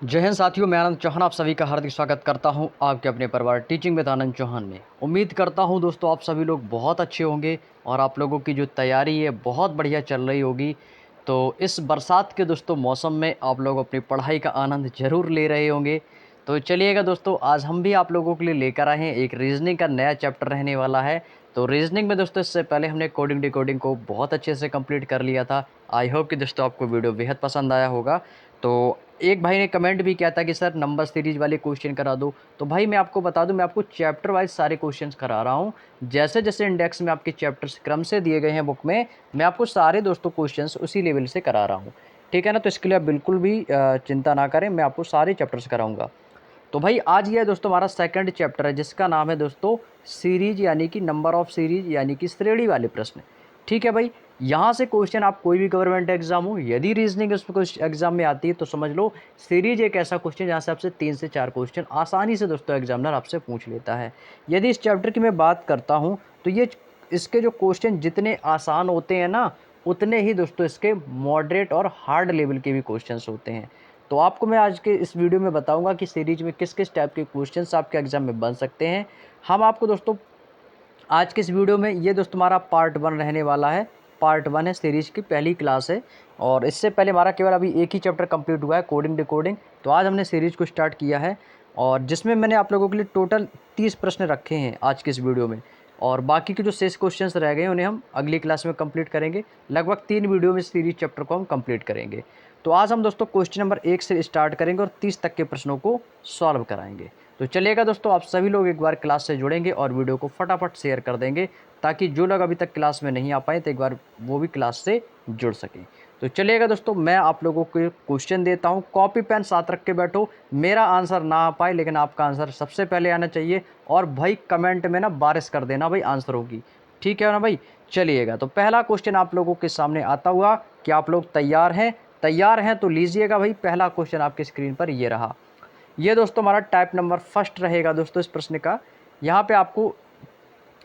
जय हिंद साथियों, मैं आनंद चौहान आप सभी का हार्दिक स्वागत करता हूं आपके अपने परिवार टीचिंग विद आनंद चौहान में। उम्मीद करता हूं दोस्तों आप सभी लोग बहुत अच्छे होंगे और आप लोगों की जो तैयारी है बहुत बढ़िया चल रही होगी। तो इस बरसात के दोस्तों मौसम में आप लोग अपनी पढ़ाई का आनंद ज़रूर ले रहे होंगे। तो चलिएगा दोस्तों, आज हम भी आप लोगों के लिए लेकर आए हैं एक रीजनिंग का नया चैप्टर रहने वाला है। तो रीजनिंग में दोस्तों इससे पहले हमने कोडिंग डिकोडिंग को बहुत अच्छे से कंप्लीट कर लिया था। आई होप कि दोस्तों आपको वीडियो बेहद पसंद आया होगा। तो एक भाई ने कमेंट भी किया था कि सर नंबर सीरीज वाले क्वेश्चन करा दो। तो भाई मैं आपको बता दूं, मैं आपको चैप्टर वाइज सारे क्वेश्चंस करा रहा हूं। जैसे जैसे इंडेक्स में आपके चैप्टर्स क्रम से दिए गए हैं बुक में, मैं आपको सारे दोस्तों क्वेश्चंस उसी लेवल से करा रहा हूं। ठीक है ना? तो इसके लिए आप बिल्कुल भी चिंता ना करें, मैं आपको सारे चैप्टर्स कराऊंगा। तो भाई आज ये दोस्तों हमारा सेकंड चैप्टर है जिसका नाम है दोस्तों सीरीज, यानी कि नंबर ऑफ सीरीज, यानी कि श्रेणी वाले प्रश्न। ठीक है भाई, यहाँ से क्वेश्चन आप कोई भी गवर्नमेंट एग्जाम हो, यदि रीजनिंग उसमें कुछ एग्जाम में आती है तो समझ लो सीरीज एक ऐसा क्वेश्चन जहाँ से आपसे 3 से 4 क्वेश्चन आसानी से दोस्तों एग्जामिनर आपसे पूछ लेता है। यदि इस चैप्टर की मैं बात करता हूँ तो ये इसके जो क्वेश्चन जितने आसान होते हैं ना, उतने ही दोस्तों इसके मॉडरेट और हार्ड लेवल के भी क्वेश्चन होते हैं। तो आपको मैं आज के इस वीडियो में बताऊंगा कि सीरीज में किस किस टाइप के क्वेश्चंस आपके एग्जाम में बन सकते हैं। हम आपको दोस्तों आज के इस वीडियो में, ये दोस्तों हमारा पार्ट 1 रहने वाला है। पार्ट 1 है, सीरीज की पहली क्लास है। और इससे पहले हमारा केवल अभी एक ही चैप्टर कंप्लीट हुआ है, कोडिंग डिकोडिंग। तो आज हमने सीरीज को स्टार्ट किया है और जिसमें मैंने आप लोगों के लिए टोटल 30 प्रश्न रखे हैं आज के इस वीडियो में। और बाकी के जो शेष क्वेश्चंस रह गए हैं उन्हें हम अगली क्लास में कंप्लीट करेंगे। लगभग 3 वीडियो में सीरीज चैप्टर को हम कंप्लीट करेंगे। तो आज हम दोस्तों क्वेश्चन नंबर 1 से स्टार्ट करेंगे और 30 तक के प्रश्नों को सॉल्व कराएंगे। तो चलिएगा दोस्तों, आप सभी लोग एक बार क्लास से जुड़ेंगे और वीडियो को फटाफट शेयर कर देंगे ताकि जो लोग अभी तक क्लास में नहीं आ पाए तो एक बार वो भी क्लास से जुड़ सकें। तो चलिएगा दोस्तों, मैं आप लोगों को क्वेश्चन देता हूं, कॉपी पेन साथ रख के बैठो। मेरा आंसर ना आ पाए लेकिन आपका आंसर सबसे पहले आना चाहिए। और भाई कमेंट में ना बारिश कर देना भाई आंसरों की। ठीक है ना भाई? चलिएगा, तो पहला क्वेश्चन आप लोगों के सामने आता हुआ कि आप लोग तैयार हैं? तैयार हैं तो लीजिएगा भाई, पहला क्वेश्चन आपकी स्क्रीन पर ये रहा। ये दोस्तों हमारा टाइप नंबर फर्स्ट रहेगा दोस्तों इस प्रश्न का। यहाँ पे आपको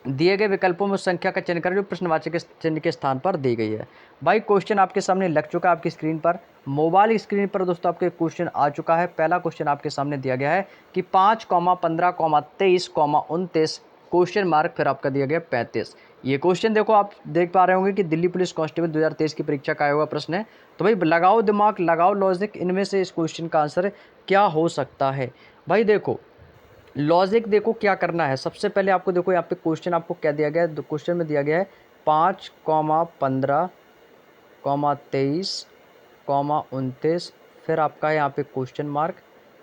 दिए गए विकल्पों में उस संख्या का चयन करें जो प्रश्नवाची के चिन्ह के स्थान पर दी गई है। भाई क्वेश्चन आपके सामने लग चुका है आपकी स्क्रीन पर, मोबाइल स्क्रीन पर दोस्तों आपके क्वेश्चन आ चुका है। पहला क्वेश्चन आपके सामने दिया गया है कि 5,15,23,29 क्वेश्चन मार्क, फिर आपका दिया गया 35। ये क्वेश्चन देखो, आप देख पा रहे होंगे कि दिल्ली पुलिस कांस्टेबल 2023 की परीक्षा का आया हुआ प्रश्न है। तो भाई लगाओ दिमाग, लगाओ लॉजिक, इनमें से इस क्वेश्चन का आंसर क्या हो सकता है। भाई देखो लॉजिक, देखो क्या करना है। सबसे पहले आपको देखो यहाँ पे क्वेश्चन आपको क्या दिया गया है, क्वेश्चन में दिया गया है 5,15,23,29, फिर आपका यहाँ पे क्वेश्चन मार्क,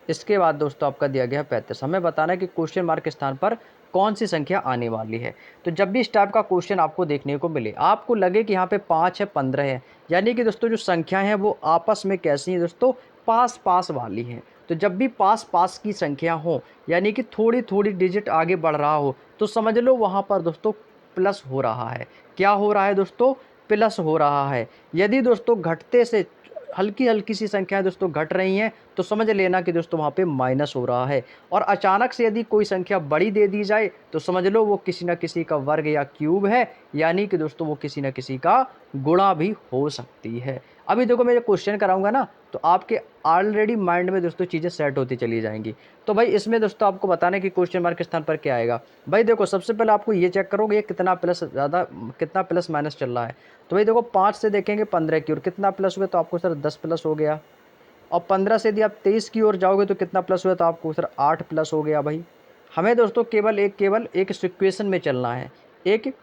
इसके बाद दोस्तों आपका दिया गया है 35। हमें बताना है कि क्वेश्चन मार्क के स्थान पर कौन सी संख्या आने वाली है। तो जब भी इस टाइप का क्वेश्चन आपको देखने को मिले, आपको लगे कि यहाँ पे 5 है 15 है, यानी कि दोस्तों जो संख्याएं हैं वो आपस में कैसी हैं दोस्तों, पास पास वाली हैं। तो जब भी पास पास की संख्या हो, यानी कि थोड़ी थोड़ी डिजिट आगे बढ़ रहा हो, तो समझ लो वहाँ पर दोस्तों प्लस हो रहा है। क्या हो रहा है दोस्तों? प्लस हो रहा है। यदि दोस्तों घटते से हल्की हल्की सी संख्याएं दोस्तों घट रही हैं तो समझ लेना कि दोस्तों वहाँ पे माइनस हो रहा है। और अचानक से यदि कोई संख्या बड़ी दे दी जाए तो समझ लो वो किसी न किसी का वर्ग या क्यूब है, यानी कि दोस्तों वो किसी न किसी का गुणा भी हो सकती है। अभी देखो मैं ये क्वेश्चन कराऊंगा ना, तो आपके ऑलरेडी माइंड में दोस्तों चीज़ें सेट होती चली जाएंगी। तो भाई इसमें दोस्तों आपको बताना है कि क्वेश्चन मार्क के स्थान पर क्या आएगा। भाई देखो सबसे पहले आपको ये चेक करोगे ये कितना प्लस ज़्यादा, कितना प्लस माइनस चल रहा है। तो भाई देखो 5 से देखेंगे 15 की ओर, कितना प्लस हुआ तो आपको सर 10 प्लस हो गया। और 15 से यदि आप 23 की ओर जाओगे तो कितना प्लस हुआ तो आपको सर 8 प्लस हो गया। भाई हमें दोस्तों केवल एक सिक्वेशन में चलना है, एक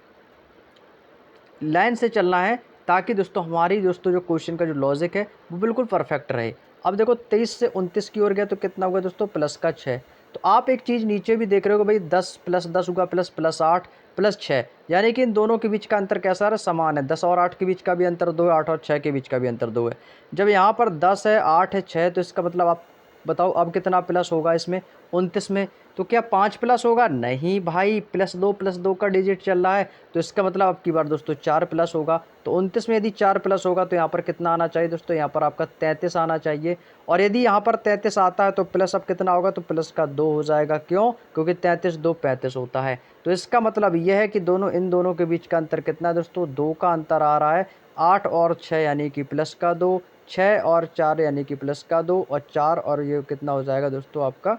लाइन से चलना है, ताकि दोस्तों हमारी दोस्तों जो क्वेश्चन का जो लॉजिक है वो बिल्कुल परफेक्ट रहे। अब देखो 23 से 29 की ओर गया तो कितना होगा दोस्तों, प्लस का 6। तो आप एक चीज़ नीचे भी देख रहे हो भाई, 10 प्लस 10 होगा प्लस प्लस 8 प्लस 6, यानी कि इन दोनों के बीच का अंतर कैसा है, समान है। 10 और 8 के बीच का भी अंतर 2 है, 8 और 6 के बीच का भी अंतर 2 है। जब यहाँ पर 10 है 8 है 6, तो इसका मतलब आप बताओ अब कितना प्लस होगा इसमें, 29 में। तो क्या 5 प्लस होगा? नहीं भाई, प्लस दो का डिजिट चल रहा है, तो इसका मतलब अब की बार दोस्तों 4 प्लस होगा। तो 29 में यदि 4 प्लस होगा तो यहाँ पर कितना आना चाहिए दोस्तों, यहाँ पर आपका 33 आना चाहिए। और यदि यहाँ पर 33 आता है तो प्लस अब कितना होगा, तो प्लस का 2 हो जाएगा। क्यों? क्योंकि 33 2 35 होता है। तो इसका मतलब यह है कि इन दोनों के बीच का अंतर कितना है दोस्तों, 2 का अंतर आ रहा है। 8 और 6 यानी कि प्लस का 2, 6 और 4 यानी कि प्लस का 2, और 4 और ये कितना हो जाएगा दोस्तों आपका,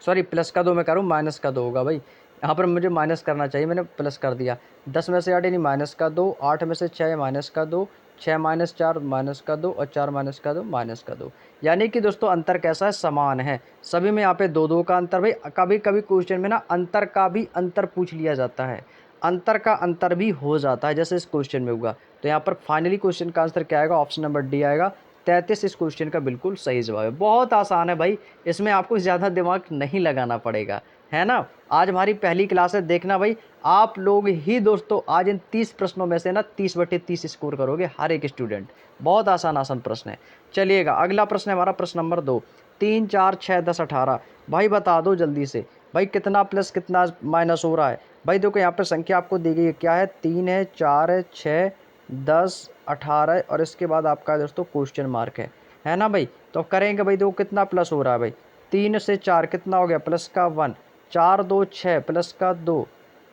सॉरी प्लस का 2 मैं करूँ, माइनस का 2 होगा भाई। यहाँ पर मुझे माइनस करना चाहिए, मैंने प्लस कर दिया। 10 में से 8 यानी माइनस का 2, 8 में से 6 माइनस का 2, 6 माइनस 4 माइनस का 2, और 4 माइनस का 2 माइनस का 2। यानी कि दोस्तों अंतर कैसा है, समान है सभी में। यहाँ पे 2-2 का अंतर भाई। कभी कभी क्वेश्चन में ना अंतर का भी अंतर पूछ लिया जाता है, अंतर का अंतर भी हो जाता है, जैसे इस क्वेश्चन में हुआ। तो यहाँ पर फाइनली क्वेश्चन का आंसर क्या आएगा, ऑप्शन नंबर डी आएगा। 33 इस क्वेश्चन का बिल्कुल सही जवाब है। बहुत आसान है भाई, इसमें आपको ज़्यादा दिमाग नहीं लगाना पड़ेगा, है ना। आज हमारी पहली क्लास है, देखना भाई आप लोग ही दोस्तों आज इन 30 प्रश्नों में से ना 30/30 स्कोर करोगे हर एक स्टूडेंट। बहुत आसान आसान प्रश्न है। चलिएगा अगला प्रश्न है हमारा प्रश्न नंबर 2। 3 4 6 10 18 भाई बता दो जल्दी से भाई, कितना प्लस कितना माइनस हो रहा है। भाई देखो यहाँ पर संख्या आपको दी गई है, क्या है, 3 है, 4 है, 6, 10, 18 और इसके बाद आपका दोस्तों क्वेश्चन मार्क है ना भाई। तो अब करेंगे भाई, देखो कितना प्लस हो रहा है भाई। 3 से 4 कितना हो गया, प्लस का 1, 4 2 6 प्लस का 2,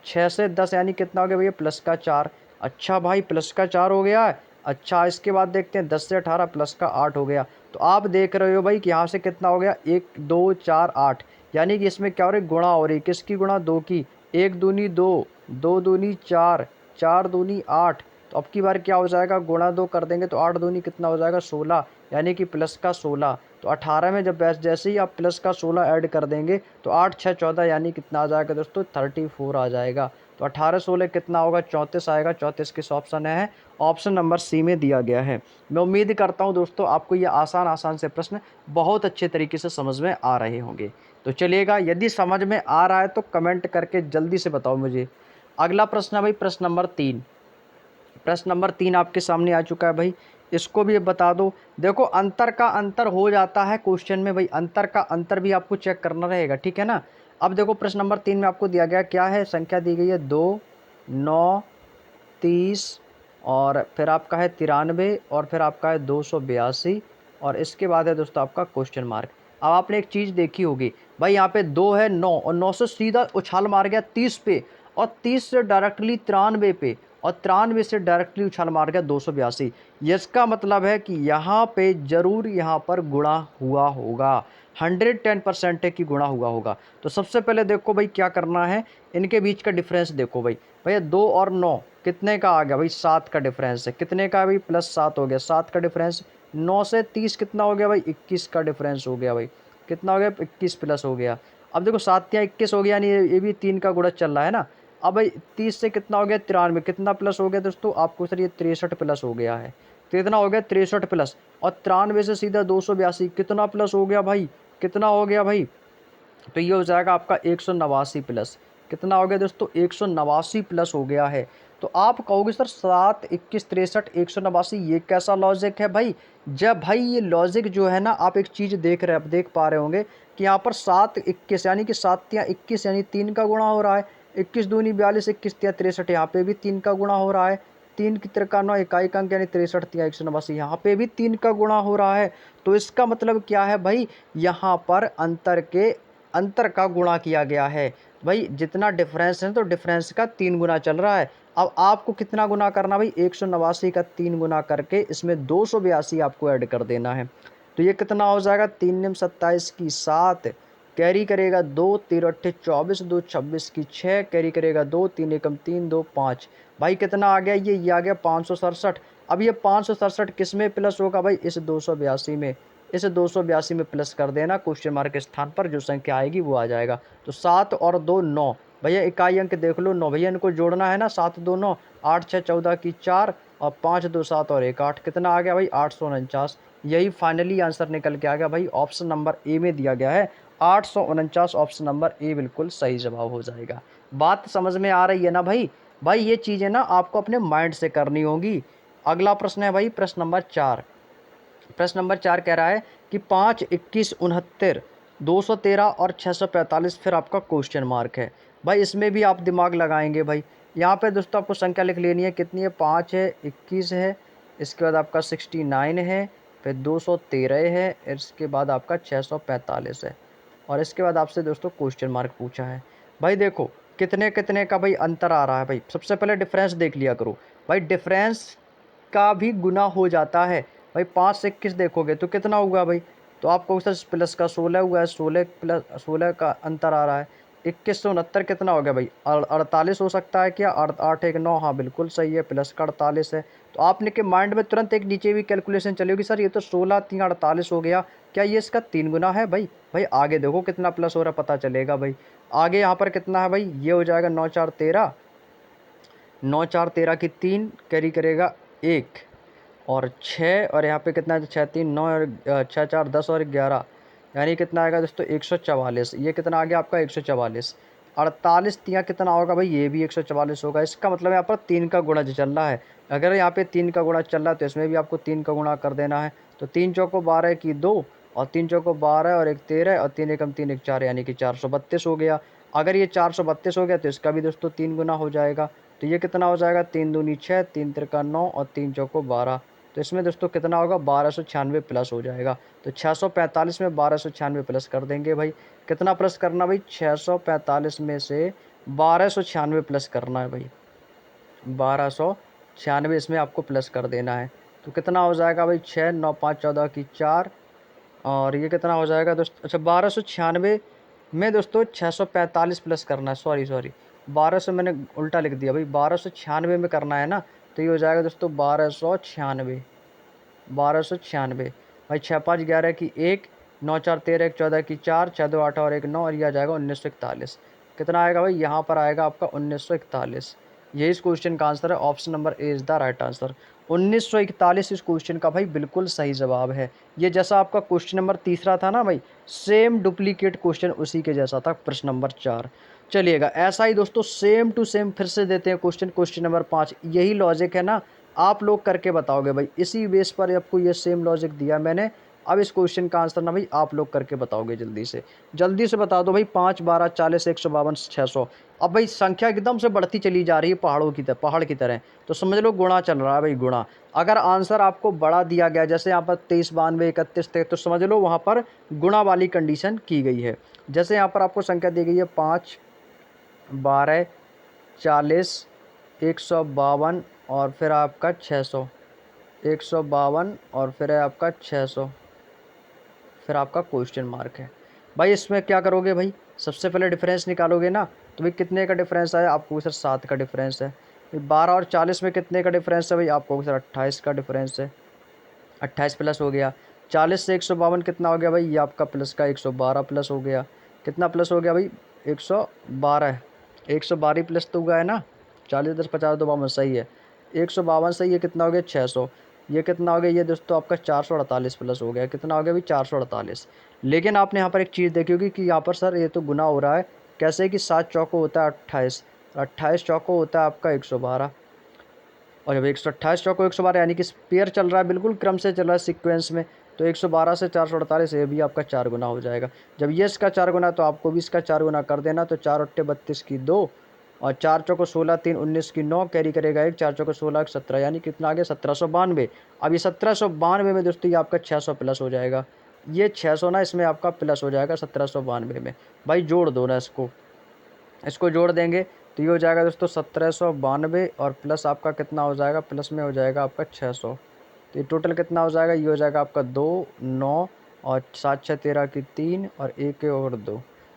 6 से 10 यानी कितना हो गया भैया, प्लस का 4। अच्छा भाई प्लस का 4 हो गया है। अच्छा इसके बाद देखते हैं 10 से 18 प्लस का 8 हो गया। तो आप देख रहे हो भाई कि यहाँ से कितना हो गया, 1 2 4 8, यानी कि इसमें क्या हो रही है, गुणा हो रही है। किसकी गुणा, 2 की। 1 दूनी 2, 2 दूनी 4, 4 दूनी 8। तो अब की बार क्या हो जाएगा, गुणा 2 कर देंगे तो 8 दूनी कितना हो जाएगा, 16, यानी कि प्लस का 16। तो 18 में जब जैसे ही आप प्लस का 16 ऐड कर देंगे तो 8 6 14 यानी कितना आ जाएगा दोस्तों, 34 आ जाएगा। तो 18 16 कितना होगा, 34 आएगा। 34 किस ऑप्शन है, ऑप्शन नंबर सी में दिया गया है। मैं उम्मीद करता हूँ दोस्तों आपको ये आसान आसान से प्रश्न बहुत अच्छे तरीके से समझ में आ रहे होंगे। तो चलिएगा, यदि समझ में आ रहा है तो कमेंट करके जल्दी से बताओ मुझे। अगला प्रश्न है भाई प्रश्न नंबर 3। प्रश्न नंबर 3 आपके सामने आ चुका है भाई, इसको भी बता दो। देखो अंतर का अंतर हो जाता है क्वेश्चन में भाई, अंतर का अंतर भी आपको चेक करना रहेगा, ठीक है ना। अब देखो प्रश्न नंबर 3 में आपको दिया गया क्या है, संख्या दी गई है 2 9 30 और फिर आपका है 93 और फिर आपका है 282 और इसके बाद है दोस्तों आपका क्वेश्चन मार्क। अब आपने एक चीज़ देखी होगी भाई, यहाँ पे 2 है 9 और 9 से सीधा उछाल मार गया 30 पे, और 30 से डायरेक्टली 93 पे, और 93 से डायरेक्टली उछाल मार गया 282। इसका मतलब है कि यहाँ पे जरूर यहाँ पर गुणा हुआ होगा, 110% है कि गुणा हुआ होगा। तो सबसे पहले देखो भाई क्या करना है, इनके बीच का डिफरेंस देखो भाई। भैया 2 और 9 कितने का आ गया भाई, 7 का डिफरेंस है। कितने का भाई, +7 हो गया, 7 का डिफरेंस। 9 से 30 कितना हो गया भाई, 21 का डिफरेंस हो गया भाई। कितना हो गया, 21 प्लस हो गया। अब देखो 7 या 21 हो गया, यानी ये भी 3 का गुणा चल रहा है ना। अब भाई 30 से कितना हो गया, 93, कितना प्लस हो गया दोस्तों आपको, सर ये 63 प्लस हो गया है। तो इतना हो गया 63 प्लस, और 93 से सीधा 282 कितना प्लस हो गया भाई, कितना हो गया भाई, तो ये हो जाएगा आपका 189 प्लस। कितना हो गया दोस्तों, 189 प्लस हो गया है। तो आप कहोगे सर 7 21 63 189 ये कैसा लॉजिक है भाई। जब भाई ये लॉजिक जो है ना, आप एक चीज़ देख पा रहे होंगे कि यहाँ पर 7 21 यानी कि 7 या 21 यानी 3 का गुणा हो रहा है। 21 दूनी 42, 21 या 63 यहाँ पे भी 3 का गुणा हो रहा है। 3 की तिरका 9 इकाई का अंक यानी 63 या 189 यहाँ पे भी 3 का गुणा हो रहा है। तो इसका मतलब क्या है भाई, यहाँ पर अंतर का गुणा किया गया है भाई। जितना डिफरेंस है तो डिफरेंस का 3 गुना चल रहा है। अब आपको कितना गुना करना भाई, 189 का 3 गुना करके इसमें 282 आपको ऐड कर देना है। तो ये कितना हो जाएगा, 3 निम 27 की 7, कैरी करेगा 2 13 अट्ठे 24, 2 26 की 6, कैरी करेगा 2 3 एकम 3 2 5। भाई कितना आ गया, ये आ गया 567। अब ये 567 किस में प्लस होगा भाई, इस 282 में। इसे 282 में प्लस कर देना, क्वेश्चन मार्क के स्थान पर जो संख्या आएगी वो आ जाएगा। तो 7 और 2 9, भैया इकाई अंक देख लो 9, भैया इनको जोड़ना है ना, 7 2 9, 8 6 14 की 4 और 5 2 7 और 1 8, कितना आ गया भाई 849। यही फाइनली आंसर निकल के आ गया भाई, ऑप्शन नंबर ए में दिया गया है 849। ऑप्शन नंबर ए बिल्कुल सही जवाब हो जाएगा। बात समझ में आ रही है ना भाई। भाई ये चीज़ें ना आपको अपने माइंड से करनी होगी। अगला प्रश्न है भाई प्रश्न नंबर 4। प्रश्न नंबर 4 कह रहा है कि 5 21 69 213 और 645 फिर आपका क्वेश्चन मार्क है। भाई इसमें भी आप दिमाग लगाएंगे भाई। यहाँ पे दोस्तों आपको संख्या लिख लेनी है, कितनी है, 5 है, 21 है, इसके बाद आपका 69 है, फिर 213 है, इसके बाद आपका 645 है, और इसके बाद आपसे दोस्तों क्वेश्चन मार्क पूछा है। भाई देखो कितने कितने का भाई अंतर आ रहा है भाई। सबसे पहले डिफरेंस देख लिया करो भाई, डिफरेंस का भी गुना हो जाता है। भाई 5 से 21 देखोगे तो कितना हुआ भाई, तो आपको सर प्लस का 16 हुआ है, 16 प्लस 16 का अंतर आ रहा है। 2169 कितना हो गया भाई, 48 हो सकता है क्या, 8 1 9, हाँ बिल्कुल सही है, प्लस का 48 है। तो आपने के माइंड में तुरंत एक नीचे भी कैलकुलेशन चली होगी, सर ये तो 16 3 48 हो गया, क्या ये इसका 3 गुना है भाई। भाई आगे देखो कितना प्लस हो रहा है, पता चलेगा भाई। आगे यहाँ पर कितना है भाई, ये हो जाएगा 9 4 13, 9 4 13 की 3 कैरी करेगा 1 और 6, और यहाँ पे कितना है, 6 3 9 और 6 4 10 और 11, यानी कितना आएगा दोस्तों 144। ये कितना आ गया आपका 144। 48 तिया कितना होगा भाई, ये भी 144 होगा। इसका मतलब यहाँ पर 3 का गुणा जो चल रहा है, अगर यहाँ पे 3 का गुणा चल रहा है तो इसमें भी आपको 3 का गुणा कर देना है। तो 3 चौको 12 की 2, और 3 चौको 12 और 1 13, और 3 एकम 3 1 4, यानी कि 432 हो गया। अगर ये 432 हो गया तो इसका भी दोस्तों 3 गुना हो जाएगा। तो ये कितना हो जाएगा, 3 दूनी 6, 3 तिरका 9 और 3 चौको 12। तो इसमें दोस्तों कितना होगा, 1296 प्लस हो जाएगा। तो 645 में 1296 प्लस कर देंगे भाई। कितना प्लस करना भाई, 645 में से 1296 प्लस करना है भाई, 1296 इसमें आपको प्लस कर देना है। तो कितना हो जाएगा भाई, 6 9 5 14 की 4, और ये कितना हो जाएगा दोस्तों, अच्छा 1296 में दोस्तों 645 प्लस करना है, सॉरी सॉरी 1200 मैंने उल्टा लिख दिया भाई, 1296 में करना है ना। तो ये हो जाएगा दोस्तों 1296, 1296 भाई, 6 5 11 की 1, 9 4 13 1 14 की 4, 6 2 8 और 1 9, और ये आ जाएगा 1941। कितना आएगा भाई, यहाँ पर आएगा आपका 1941। यही इस क्वेश्चन का आंसर है, option number A is the right answer. 1941 इस क्वेश्चन का भाई बिल्कुल सही जवाब है। ये जैसा आपका क्वेश्चन नंबर तीसरा था ना भाई, सेम डुप्लीकेट क्वेश्चन उसी के जैसा था प्रश्न नंबर 4। चलिएगा ऐसा ही दोस्तों सेम टू सेम फिर से देते हैं क्वेश्चन, क्वेश्चन नंबर 5। यही लॉजिक है ना, आप लोग करके बताओगे भाई, इसी बेस पर आपको ये सेम लॉजिक दिया मैंने। अब इस क्वेश्चन का आंसर ना भाई आप लोग करके बताओगे, जल्दी से बता दो भाई। 5 12 40 152 600। अब भाई संख्या एकदम से बढ़ती चली जा रही है पहाड़ की तरह, तो समझ लो गुणा चल रहा है भाई, गुणा। अगर आंसर आपको बड़ा दिया गया, जैसे यहाँ पर 23 92 31 थे, तो समझ लो वहाँ पर गुणा वाली कंडीशन की गई है। जैसे यहाँ पर आपको संख्या दी गई है 5 12 40 152 और फिर आपका 600, 152 और फिर है आपका 600, फिर आपका क्वेश्चन मार्क है। भाई इसमें क्या करोगे भाई, सबसे पहले डिफरेंस निकालोगे ना, तो भाई कितने का डिफरेंस आया आपको, सर 7 का डिफरेंस है। भाई 12 और 40 में कितने का डिफरेंस है भाई, आपको सर 28 का डिफरेंस है। 28 प्लस हो गया। 40 से 152 कितना हो गया भाई, ये आपका प्लस का 112 प्लस हो गया। कितना प्लस हो गया भाई, 112, 112 प्लस तो हुआ है ना। 40 10 50 तो 52 सही है, 152 सही है। कितना हो गया 600, ये कितना हो गया, ये दोस्तों आपका 448 प्लस हो गया। कितना हो गया भाई 448। लेकिन आपने यहाँ पर एक चीज़ देखी होगी कि यहाँ पर सर ये तो गुना हो रहा है, कैसे कि 7 चौको होता है 28, 28 चौको होता है आपका 112, और जब 128 चौको 112 यानी कि पेयर चल रहा है, बिल्कुल क्रम से चल रहा है सीक्वेंस में, तो 112 से 448 ये भी आपका 4 गुना हो जाएगा। जब ये इसका 4 गुना तो आपको भी इसका 4 गुना कर देना। तो 4 8 32 की 2, और 4 चौको 16 3 19 की 9 कैरी करेगा 1, 4 चौको 16 17, यानी कितना आ गया 1792। अब ये 1792 में दोस्तों ये आपका 600 प्लस हो जाएगा। ये 600 ना इसमें आपका प्लस हो जाएगा 1792 में। भाई जोड़ दो ना इसको, इसको जोड़ देंगे तो ये हो जाएगा दोस्तों 1792, और प्लस आपका कितना हो जाएगा, प्लस में हो जाएगा आपका 600। तो ये टोटल कितना हो जाएगा, ये हो जाएगा आपका 2 9 और 7 6 13 की 3 और 1 और 2,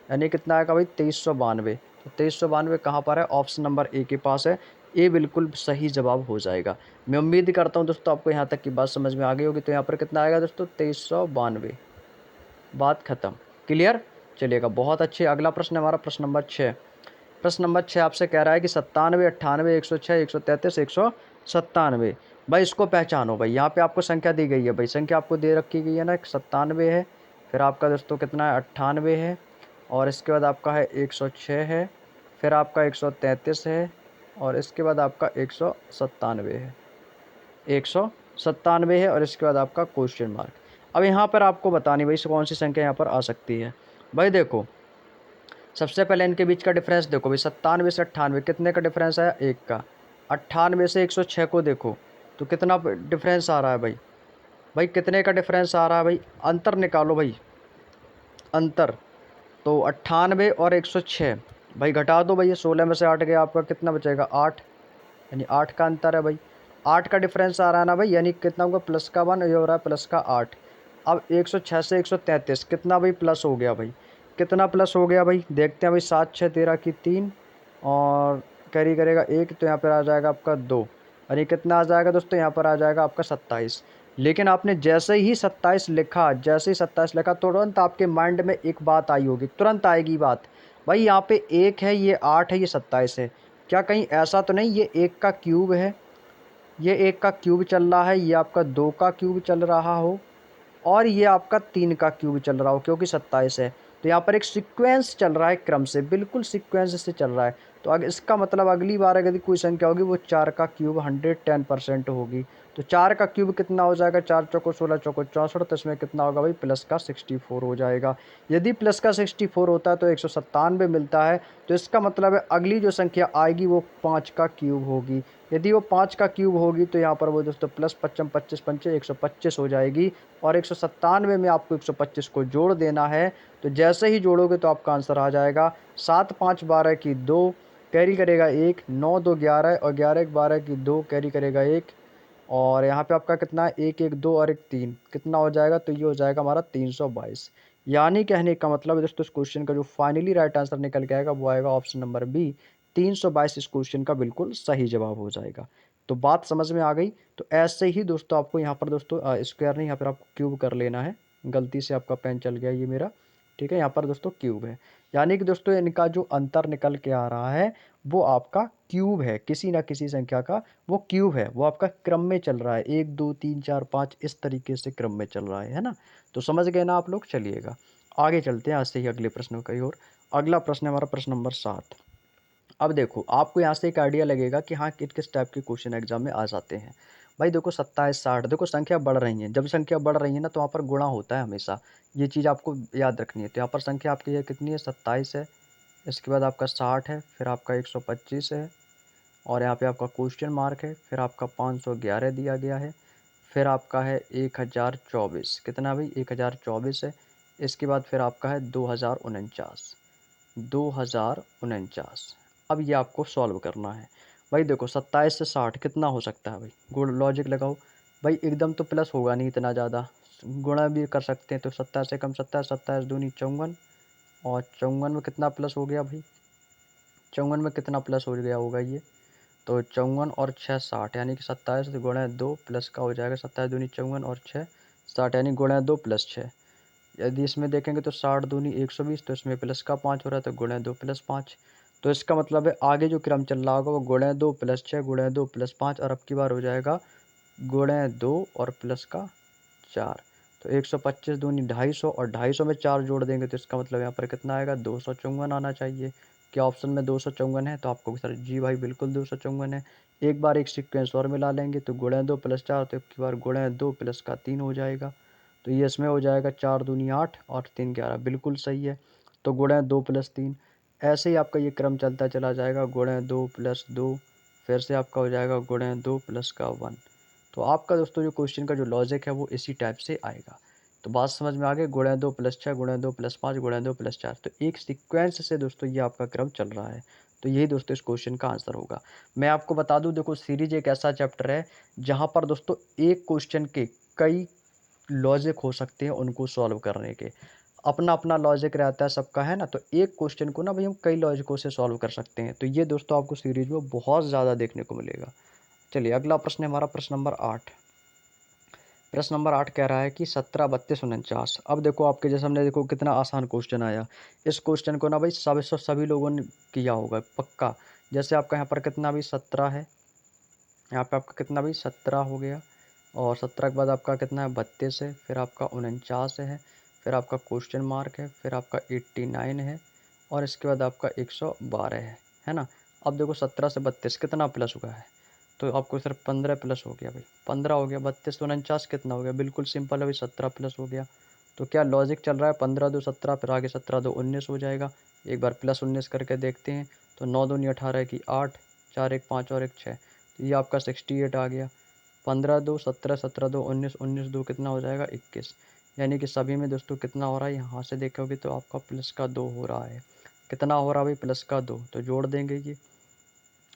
यानी कितना आएगा भाई 2392। तो 2392 कहाँ पर है, ऑप्शन नंबर ए के पास है। ए बिल्कुल सही जवाब हो जाएगा। मैं उम्मीद करता हूँ दोस्तों आपको यहाँ तक की बात समझ में आ गई होगी। तो यहाँ पर कितना आएगा दोस्तों 2392, बात खत्म, क्लियर। चलिएगा बहुत अच्छे। अगला प्रश्न हमारा प्रश्न नंबर 6। प्रश्न नंबर 6 आपसे कह रहा है कि 97 98 106 133 197। भाई इसको पहचानो। भाई यहाँ पे आपको संख्या दी गई है, भाई संख्या आपको दे रखी गई है ना, 97 है, फिर आपका दोस्तों कितना है 98 है, और इसके बाद आपका है 106 है, फिर आपका 133 है, और इसके बाद आपका 197 है, 197 है, और इसके बाद आपका क्वेश्चन मार्क। अब यहाँ पर आपको बतानी भाई कौन सी संख्या यहाँ पर आ सकती है। भाई देखो सबसे पहले इनके बीच का डिफरेंस देखो भाई, 97 से 98 कितने का डिफरेंस आया, 1 का। 98 से 106 को देखो तो कितना डिफरेंस आ रहा है भाई, भाई कितने का डिफरेंस आ रहा है भाई, अंतर निकालो भाई, अंतर। तो 98 और 106 भाई घटा दो भाई, ये 16 में से 8 गया, आपका कितना बचेगा 8, यानी 8 का अंतर है भाई। 8 का डिफरेंस आ रहा है ना भाई, यानी कितना होगा प्लस का 1, ये हो रहा है प्लस का 8। अब 106 से 133 कितना भाई प्लस हो गया भाई, कितना प्लस हो गया भाई, देखते हैं भाई। 7 6 13 की 3 और कैरी करेगा 1, तो यहाँ पर आ जाएगा आपका 2, और ये कितना आ जाएगा दोस्तों, यहाँ पर आ जाएगा आपका 27। लेकिन आपने जैसे ही 27 लिखा, जैसे ही 27 लिखा, तुरंत आपके माइंड में एक बात आई होगी, तुरंत आएगी बात, भाई यहाँ पे 1 है, ये 8 है, ये 27 है, क्या कहीं ऐसा तो नहीं ये 1 का क्यूब है, ये 1 का क्यूब चल रहा है, ये आपका 2 का क्यूब चल रहा हो, और ये आपका 3 का क्यूब चल रहा हो, क्योंकि 27 है। तो यहाँ पर एक सीक्वेंस चल रहा है, क्रम से, बिल्कुल सीक्वेंस से चल रहा है। तो अगर इसका मतलब अगली बार अगर कोई संख्या होगी वो 4 का क्यूब 110% होगी। तो 4 का क्यूब कितना हो जाएगा, 4 चौको 16 चौको 64, तो इसमें कितना होगा भाई प्लस का 64 हो जाएगा। यदि प्लस का 64 होता है तो 197 मिलता है, तो इसका मतलब है अगली जो संख्या आएगी वो 5 का क्यूब होगी। यदि वो 5 का क्यूब होगी तो यहाँ पर वो दोस्तों प्लस 55 25 पंचे 125 हो जाएगी, और 197 में आपको 125 को जोड़ देना है। तो जैसे ही जोड़ोगे तो आपका आंसर आ जाएगा 7 5 12 की 2, कैरी करेगा 1, 9 2 11, और 11 1 12 की 2, कैरी करेगा 1, और यहाँ पे आपका कितना है 1 1 2 और 1 3, कितना हो जाएगा, तो ये हो जाएगा हमारा 322। यानी कहने का मतलब है दोस्तों इस क्वेश्चन का जो फाइनली राइट आंसर निकल के आएगा वो आएगा ऑप्शन नंबर बी, 322 इस क्वेश्चन का बिल्कुल सही जवाब हो जाएगा। तो बात समझ में आ गई। तो ऐसे ही दोस्तों आपको यहाँ पर दोस्तों स्क्वायर नहीं, यहाँ पर आपको क्यूब कर लेना है। गलती से आपका पेन चल गया ये मेरा, ठीक है। यहाँ पर दोस्तों क्यूब है, यानी कि दोस्तों इनका जो अंतर निकल के आ रहा है वो आपका क्यूब है, किसी ना किसी संख्या का वो क्यूब है, वो आपका क्रम में चल रहा है, 1 2 3 4 5 इस तरीके से क्रम में चल रहा है ना। तो समझ गए ना आप लोग। चलिएगा आगे चलते हैं आज से ही अगले प्रश्नों की ओर। अगला प्रश्न है हमारा प्रश्न नंबर 7। अब देखो आपको यहाँ से एक आइडिया लगेगा कि हाँ किस किस टाइप के क्वेश्चन एग्जाम में आ जाते हैं। भाई देखो 27 60, देखो संख्या बढ़ रही है, जब संख्या बढ़ रही है ना तो वहाँ पर गुणा होता है हमेशा, ये चीज़ आपको याद रखनी है। तो यहाँ पर संख्या आपकी ये कितनी है, 27 है, इसके बाद आपका 60 है, फिर आपका 125 है, और यहाँ पे आपका क्वेश्चन मार्क है, फिर आपका 511 दिया गया है, फिर आपका है 1024, कितना भाई 1024 है, इसके बाद फिर आपका है 2049, 2049। अब ये आपको सॉल्व करना है। भाई देखो 27 से 60 कितना हो सकता है भाई, गुण लॉजिक लगाओ। भाई एकदम तो प्लस होगा नहीं इतना ज़्यादा, गुणा भी कर सकते हैं। तो 27 से कम 27, 27 दूनी 54, और 54 में कितना प्लस हो गया भाई, 54 में कितना प्लस हो गया होगा ये, तो 54 और 6 60, यानी कि 27 गुणा 2 प्लस का हो जाएगा, 27 दूनी 54 और 6 60, यानी गुणा 2 प्लस 6। यदि इसमें देखेंगे तो 60 दूनी 120, तो इसमें प्लस का 5 हो रहा है, तो गुणा 2 प्लस 5। तो इसका मतलब है आगे जो क्रम चल रहा होगा वो गुणा 2 प्लस 6 गुणा 2 प्लस 5, और अब की बार हो जाएगा गुणा 2 और प्लस का 4। तो 125 दूनी 250, और 250 में 4 जोड़ देंगे तो इसका मतलब यहाँ पर कितना आएगा, 254 आना चाहिए। क्या ऑप्शन में 254 है, तो आपको सर जी भाई बिल्कुल 254 है। एक बार एक सीक्वेंस और मिला लेंगे तो गुणा 2 प्लस 4, तो एक बार गुणा 2 प्लस का 3 हो जाएगा। तो ये इसमें हो जाएगा 4 दूनी 8 और 3 11, बिल्कुल सही है। तो गुणा 2 प्लस 3, ऐसे ही आपका ये क्रम चलता चला जाएगा, गुणा 2 प्लस 2, फिर से आपका हो जाएगा गुणा 2 प्लस का 1। तो आपका दोस्तों जो क्वेश्चन का जो लॉजिक है वो इसी टाइप से आएगा। तो बात समझ में आ गई, गुणा 2 प्लस 6 गुणा 2 प्लस 5 गुणा 2 प्लस 4, तो एक सीक्वेंस से दोस्तों ये आपका क्रम चल रहा है। तो यही दोस्तों इस क्वेश्चन का आंसर होगा। मैं आपको बता दूं, देखो सीरीज एक ऐसा चैप्टर है जहां पर दोस्तों एक क्वेश्चन के कई लॉजिक हो सकते हैं उनको सॉल्व करने के, अपना अपना लॉजिक रहता है सबका, है ना। तो एक क्वेश्चन को ना भाई हम कई लॉजिकों से सॉल्व कर सकते हैं। तो ये दोस्तों आपको सीरीज में बहुत ज़्यादा देखने को मिलेगा। चलिए अगला प्रश्न है हमारा प्रश्न नंबर 8। प्रश्न नंबर 8 कह रहा है कि 17 32 49। अब देखो आपके जैसे हमने देखो कितना आसान क्वेश्चन आया। इस क्वेश्चन को ना भाई सभी लोगों ने किया होगा पक्का। जैसे आपका यहाँ पर कितना भी 17 है, यहाँ पे आपका कितना भी 17 हो गया, और 17 के बाद आपका कितना है 32 है, फिर आपका 49 है, फिर आपका क्वेश्चन मार्क है, फिर आपका 89 है, और इसके बाद आपका 112 है ना। अब देखो 17 से 32 कितना प्लस हुआ है, तो आपको सिर्फ 15 प्लस हो गया भाई, 15 हो गया। 32 से 49 कितना हो गया, बिल्कुल सिंपल है भाई 17 प्लस हो गया। तो क्या लॉजिक चल रहा है, 15 2 17, फिर आगे 17 2 19 हो जाएगा। एक बार प्लस 19 करके देखते हैं, तो 9 दूनी 18 की 8, 4 1 5 और 1 6, तो ये आपका 68 आ गया। 15 2 17, 17 2 19, 19 2 कितना हो जाएगा 21। यानी कि सभी में दोस्तों कितना हो रहा है, यहाँ से देखोगे तो आपका प्लस का 2 हो रहा है। कितना हो रहा है भाई, प्लस का 2, तो जोड़ देंगे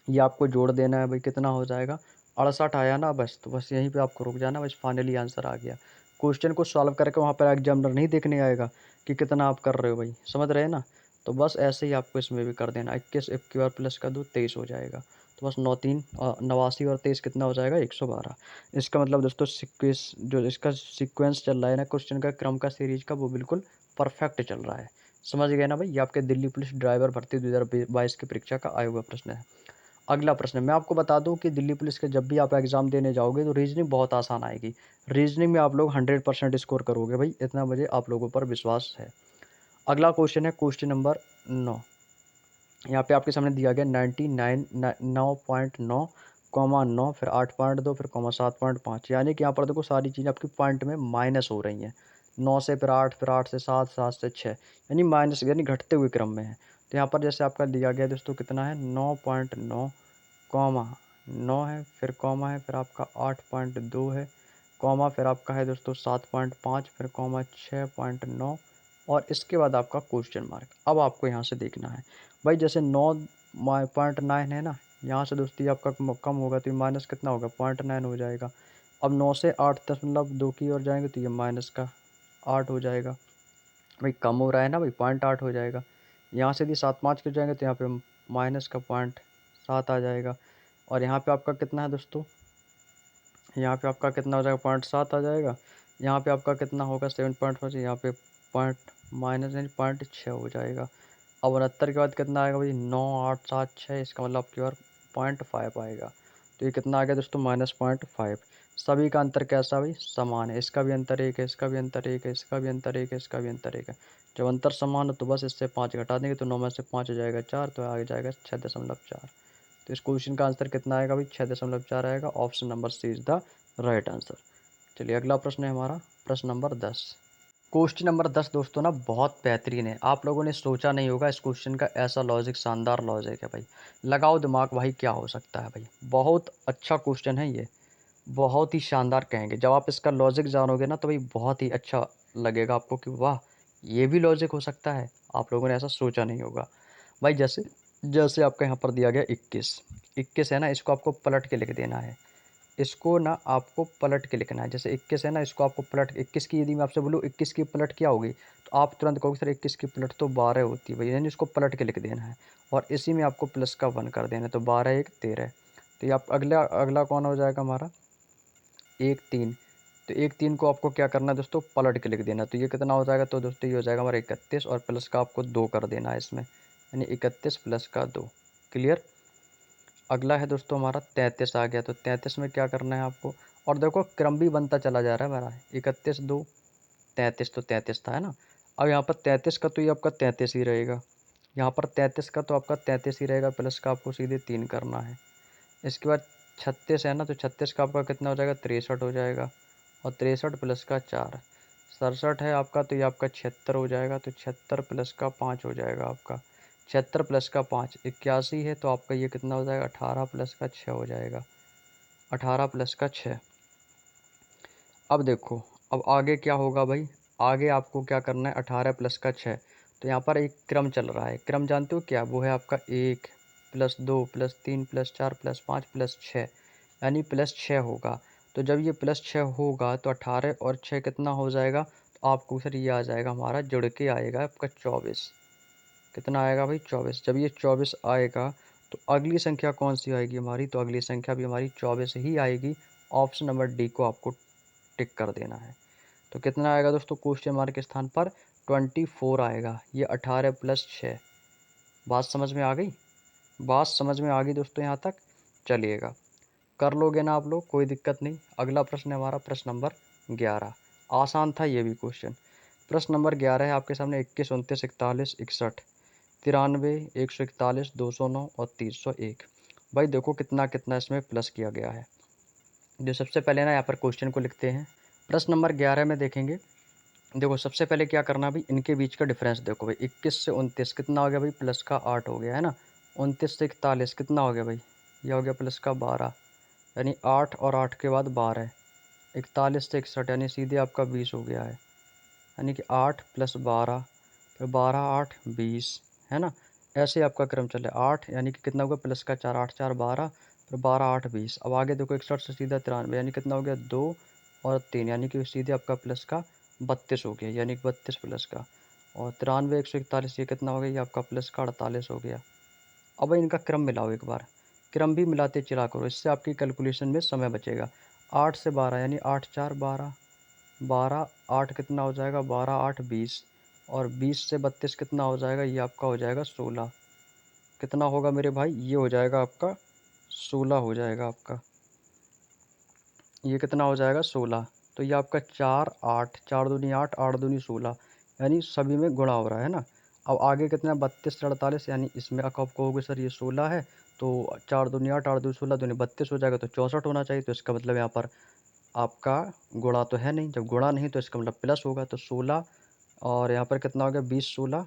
ये आपको जोड़ देना है भाई, कितना हो जाएगा 68 आया ना बस, तो बस यहीं पे आपको रुक जाना, बस फाइनली आंसर आ गया। क्वेश्चन को सॉल्व करके वहाँ पर एग्जामिनर नहीं देखने आएगा कि कितना आप कर रहे हो भाई, समझ रहे हैं ना। तो बस ऐसे ही आपको इसमें भी कर देना, 21 एक की बार प्लस का 2 23 हो जाएगा। तो बस 9 3 89 और 23 कितना हो जाएगा 112। इसका मतलब दोस्तों सीक्वेंस जो इसका सीक्वेंस चल रहा है ना क्वेश्चन का, क्रम का सीरीज का, वो बिल्कुल परफेक्ट चल रहा है। समझ गए ना भाई, ये आपके दिल्ली पुलिस ड्राइवर भर्ती 2022 की परीक्षा का आया हुआ प्रश्न है। अगला प्रश्न, मैं आपको बता दूं कि दिल्ली पुलिस के जब भी आप एग्ज़ाम देने जाओगे तो रीजनिंग बहुत आसान आएगी। रीजनिंग में आप लोग 100% स्कोर करोगे भाई, इतना मुझे आप लोगों पर विश्वास है। अगला क्वेश्चन है क्वेश्चन नंबर 9। यहाँ पे आपके सामने दिया गया 99 9.9 कॉमा 9 फिर 8.2 फिर कॉमा 7.5, यानी कि यहाँ पर देखो सारी चीज़ें आपकी पॉइंट में माइनस हो रही हैं। 9 से फिर 8 से 7 7 से 6, यानी माइनस यानी घटते हुए क्रम में है। तो यहाँ पर जैसे आपका दिया गया दोस्तों कितना है 9.9 कॉमा 9 है, फिर कॉमा है, फिर आपका 8.2 है, कॉमा फिर आपका है दोस्तों 7.5, फिर कॉमा 6.9 और इसके बाद आपका क्वेश्चन मार्क। अब आपको यहाँ से देखना है भाई, जैसे 9.9 है ना, यहाँ से दोस्तों ये आपका कम होगा तो ये माइनस कितना होगा 0.9 हो जाएगा। अब 9 से 8.2 की ओर जाएंगे तो ये माइनस का 8 हो जाएगा भाई, कम हो रहा है ना भाई, 0.8 हो जाएगा। यहाँ से यदि 7.5 की जाएंगे तो यहाँ पे माइनस का 0.7 आ जाएगा। और यहाँ पे आपका कितना है दोस्तों, यहाँ पे आपका कितना हो जाएगा 0.7 आ जाएगा। यहाँ पे आपका कितना होगा 7.5, यहाँ पे पॉइंट माइनस यानी 0.6 हो जाएगा। अब 69 के बाद कितना आएगा भाई 9 8 7 6, इसका मतलब आपकी बार 0.5 आएगा। तो ये कितना आ गया दोस्तों -0.5। सभी का अंतर कैसा भाई समान है, इसका भी अंतर एक है, इसका भी अंतर एक है, इसका भी अंतर एक है, इसका भी अंतर एक है। जब अंतर समान हो तो बस इससे 5 घटा देंगे तो 9 में से 5 हो जाएगा 4, तो आगे जाएगा 6.4। तो इस क्वेश्चन का आंसर कितना आएगा भाई 6.4 आएगा। Option number C is the right answer. चलिए अगला प्रश्न है हमारा प्रश्न नंबर 10। क्वेश्चन नंबर 10 दोस्तों ना बहुत बेहतरीन है, आप लोगों ने सोचा नहीं होगा इस क्वेश्चन का, ऐसा लॉजिक शानदार लॉजिक है भाई। लगाओ दिमाग भाई, क्या हो सकता है भाई, बहुत अच्छा क्वेश्चन है ये, बहुत ही शानदार कहेंगे। जब आप इसका लॉजिक जानोगे ना तो भाई बहुत ही अच्छा लगेगा आपको कि वाह ये भी लॉजिक हो सकता है, आप लोगों ने ऐसा सोचा नहीं होगा भाई। जैसे जैसे आपका यहाँ पर दिया गया 21 21 है ना, इसको आपको पलट के लिख देना है। इसको ना आपको पलट के लिखना है, जैसे 21 है ना, इसको आपको पलट 21 की यदि मैं आपसे बोलूँ 21 की पलट क्या होगी, तो आप तुरंत कहोगे सर 21 की पलट तो 12 होती है भाई, यानी इसको पलट के लिख देना है और इसी में आपको प्लस का 1 कर देना है, तो 12 1 13। तो ये आप अगला अगला कौन हो जाएगा हमारा 1 3। तो 1 3 को आपको क्या करना है दोस्तों पलट के लिख देना, तो ये कितना हो जाएगा, तो दोस्तों ये हो जाएगा हमारा 31 और प्लस का आपको 2 कर देना है इसमें, यानी 31 प्लस का 2। क्लियर। अगला है दोस्तों हमारा 33 आ गया, तो 33 में क्या करना है आपको, और देखो क्रम भी बनता चला जा रहा है हमारा, 31 2 33, तो 33 था है ना। अब यहाँ पर 33 का तो ये आपका 33 ही रहेगा, यहाँ पर 33 का तो आपका 33 ही रहेगा, प्लस का आपको सीधे 3 करना है। इसके बाद 36 है ना, तो 36 का आपका कितना हो जाएगा 63 हो जाएगा, और 63 प्लस का 4 67 है आपका, तो ये आपका 76 हो जाएगा, तो 76 प्लस का 5 हो जाएगा आपका, 76 प्लस का 5 81 है, तो आपका ये कितना हो जाएगा 18 प्लस का 6 हो जाएगा, 18 प्लस का 6। अब देखो अब आगे क्या होगा भाई, आगे आपको क्या करना है 18 प्लस का 6, तो यहाँ पर एक क्रम चल रहा है, क्रम जानते हो क्या, वो है आपका 1 plus 2 plus 3 plus 4 plus 5 plus 6, यानी प्लस 6 होगा। तो जब ये प्लस 6 होगा तो 18 और 6 कितना हो जाएगा, तो आपको सर ये आ जाएगा हमारा जुड़ के आएगा आपका 24। कितना आएगा भाई 24। जब ये 24 आएगा तो अगली संख्या कौन सी आएगी हमारी, तो अगली संख्या भी हमारी 24 ही आएगी। ऑप्शन नंबर डी को आपको टिक कर देना है। तो कितना आएगा दोस्तों क्वेश्चन मार्क के स्थान पर 24 आएगा, ये 18 प्लस 6। बात समझ में आ गई, बात समझ में आ गई दोस्तों यहाँ तक। चलिएगा कर लोगे ना आप लोग, कोई दिक्कत नहीं। अगला प्रश्न है हमारा प्रश्न नंबर 11। आसान था ये भी क्वेश्चन। प्रश्न नंबर 11 है आपके सामने 21 29 41 61 93 141 209 और 301। भाई देखो कितना कितना इसमें प्लस किया गया है। जो सबसे पहले ना यहाँ पर क्वेश्चन को लिखते हैं। प्रश्न नंबर 11 में देखेंगे, देखो सबसे पहले क्या करना भाई, इनके बीच का डिफरेंस देखो भाई, 21 से 29 कितना हो गया भाई, प्लस का 8 हो गया है ना। 29 से 41 कितना हो गया भाई, ये हो गया प्लस का 12, यानी 8 और 8 के बाद 12। 41 से 61 यानी सीधे आपका 20 हो गया है, यानी कि 8 प्लस 12 फिर 12 8 20 है ना। ऐसे आपका क्रम चले 8 यानी कि कितना होगा प्लस का 4 8 4 12, फिर 12 8 20। अब आगे देखो 61 से सीधा 93, यानी कितना हो गया 2 और 3, यानी कि सीधे आपका प्लस का 32 हो गया, यानी कि 32 प्लस का। और 93 141, ये कितना हो गया, ये आपका प्लस का 48 हो गया। अब इनका क्रम मिलाओ एक बार, क्रम भी मिलाते चला करो, इससे आपकी कैलकुलेशन में समय बचेगा। 8 से 12 यानी 8 4 12, 12 8 कितना हो जाएगा, 12 8 20, और 20 से 32 कितना हो जाएगा, ये आपका हो जाएगा 16। कितना होगा मेरे भाई, ये हो जाएगा आपका 16 हो जाएगा आपका, ये कितना हो जाएगा 16। तो ये आपका 4 8, 4 दूनी 8, 8 दूनी 16, यानी सभी में गुणा हो रहा है ना। अब आगे कितना है 32 48, यानी इसमें आप कहोगे सर ये 16 है, तो 4 दूनी 8, 8 दूनी 16 दूनी 32 हो जाएगा, तो 64 होना चाहिए। तो इसका मतलब यहाँ पर आपका गुणा तो है नहीं, जब गुणा नहीं तो इसका मतलब प्लस होगा, तो 16। और यहाँ पर कितना हो गया 20 16,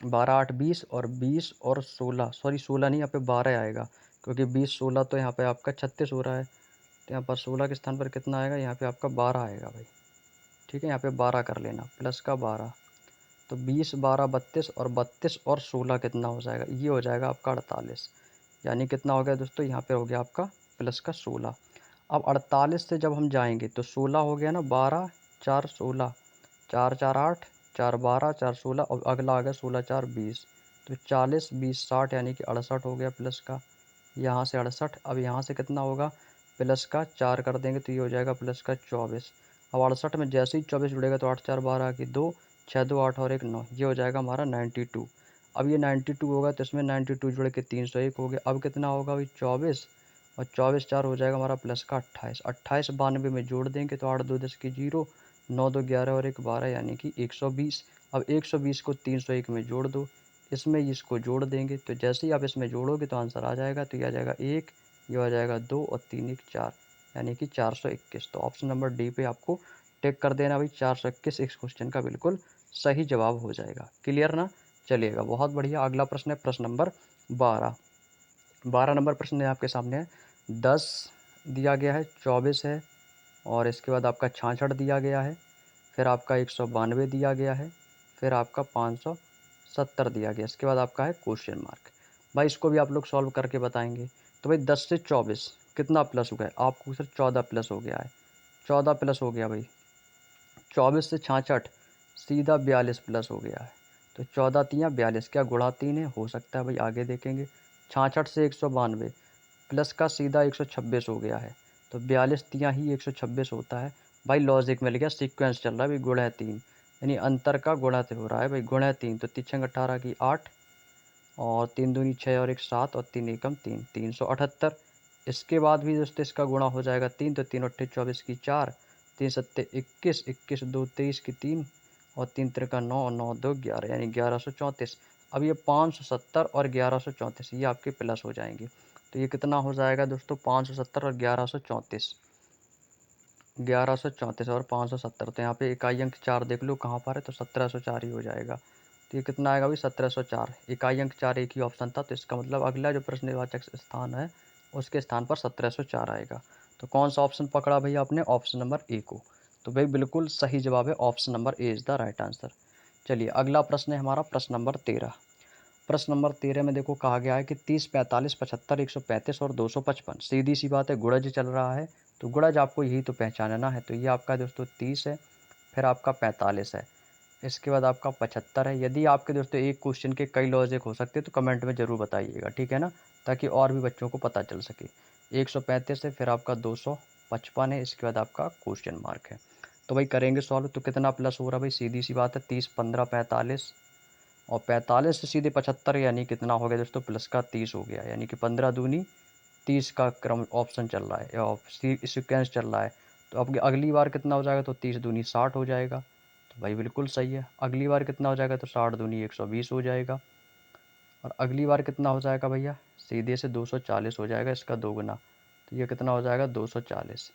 12 8 20, और 20 और 16, सॉरी 16 नहीं, यहाँ पे 12 आएगा, क्योंकि 20 16 तो यहाँ पे आपका 36 हो रहा है। तो यहाँ पर 16 के स्थान पर कितना आएगा, यहाँ पे आपका 12 आएगा भाई। ठीक है, यहाँ पे 12 कर लेना, प्लस का 12। तो 20 12 32, और 32 और 16 कितना हो जाएगा, ये हो जाएगा आपका 48। यानी कितना हो गया दोस्तों, यहाँ पे हो गया आपका प्लस का 16। अब 48 से जब हम जाएंगे तो 16 हो गया ना, 12 4 16, 4 4 8, 4 12, 4 16, और अगला आ गया 16 4 20। तो 40 20 60, यानी कि 68 हो गया प्लस का, यहाँ से 68। अब यहाँ से कितना होगा, प्लस का 4 कर देंगे तो ये हो जाएगा प्लस का 24। अब 68 में जैसे ही 24 जुड़ेगा तो 8 4 12 की 2, 6 2 8 और 1 9, ये हो जाएगा हमारा 92। अब ये 92 होगा तो इसमें 92 जुड़ के 301 हो गया। अब कितना होगा भाई 24, और 24 4 हो जाएगा हमारा प्लस का 28। 28 92 में जोड़ देंगे तो 8 2 10 की 0, 9 2 11 और 1 12, यानी कि 120। अब 120 को 301 में जोड़ दो, इसमें इसको जोड़ देंगे, तो जैसे ही आप इसमें जोड़ोगे तो आंसर आ जाएगा। तो ये आ जाएगा 1, ये आ जाएगा 2, और 3 1 4, यानी कि 421। तो ऑप्शन नंबर डी पे आपको टिक कर देना भाई, 421 इस क्वेश्चन का बिल्कुल सही जवाब हो जाएगा। क्लियर ना, चलिएगा बहुत बढ़िया। अगला प्रश्न है प्रश्न नंबर 12। 12 नंबर प्रश्न है आपके सामने है। 10 दिया गया है, 24 है, और इसके बाद आपका 66 दिया गया है, फिर आपका 192 दिया गया है, फिर आपका 570 दिया गया, इसके बाद आपका है क्वेश्चन मार्क। भाई इसको भी आप लोग सॉल्व करके बताएंगे। तो भाई 10 से 24 कितना प्लस हो गया, आपको सर 14 प्लस हो गया है, 14 प्लस हो गया भाई। 24 से 66 सीधा 42 प्लस हो गया है, तो 14 तियाँ 42, क्या गुणा 3 है, हो सकता है भाई, आगे देखेंगे। 66 से 192 प्लस का सीधा 126 हो गया है, तो 42 तियाँ ही 126 होता है। भाई लॉजिक मिल गया, सीक्वेंस चल रहा है भाई, गुणा है 3, यानी अंतर का गुणा से हो रहा है भाई, गुणा है 3, तो 3 18 की 8, और 3 दूनी 6 और 1 7, और 3 एकम 3, 378। इसके बाद भी दोस्तों इसका गुणा हो जाएगा 3, तो 3 अट्ठे 24 की 4, 3 सत्ते 21, 21 2 23 की 3, और 3 तिरका 9, और 9 2 11, यानी 1134। अब ये 570 और 1134 ये आपके प्लस हो जाएंगे। तो ये कितना हो जाएगा दोस्तों, 570 और 1134, 1134 और 570। तो यहाँ पे इकाई अंक 4 देख लो कहाँ पर है, तो 1704 ही हो जाएगा। तो ये कितना आएगा भाई 1704, इकाई अंक 4 एक ही ऑप्शन था, तो इसका मतलब अगला जो प्रश्नवाचक स्थान है उसके स्थान पर 1704 आएगा। तो कौन सा ऑप्शन पकड़ा भाई आपने, ऑप्शन नंबर ए को। तो भाई बिल्कुल सही जवाब है, option number A is the right answer. चलिए अगला प्रश्न है हमारा प्रश्न नंबर 13। प्रश्न नंबर 13 में देखो कहा गया है कि 30 45 75 135 और 255, सीधी सी बात है गुणज चल रहा है, तो गुणज आपको यही तो पहचानना है। तो ये आपका दोस्तों 30 है, फिर आपका 45 है, इसके बाद आपका 75 है। यदि आपके दोस्तों एक क्वेश्चन के कई लॉजिक हो सकते हैं तो कमेंट में ज़रूर बताइएगा, ठीक है ना, ताकि और भी बच्चों को पता चल सके। 135 है, फिर आपका 255 है, इसके बाद आपका क्वेश्चन मार्क है। तो भाई करेंगे सॉल्व, तो कितना प्लस हो रहा है भाई, सीधी सी बात है 30 15 45, और 45 से सीधे 75, यानी कितना हो गया दोस्तों, प्लस का 30 हो गया, यानी कि 15 दूनी 30 का क्रम ऑप्शन चल रहा है, या सीक्वेंस चल रहा है। तो अब अगली बार कितना हो जाएगा, तो 30 दूनी 60 हो जाएगा, तो भाई बिल्कुल सही है। अगली बार कितना हो जाएगा, तो 60 दूनी 120 हो जाएगा, और अगली बार कितना हो जाएगा भैया, सीधे से 240 हो जाएगा, इसका दोगुना, तो ये कितना हो जाएगा 240।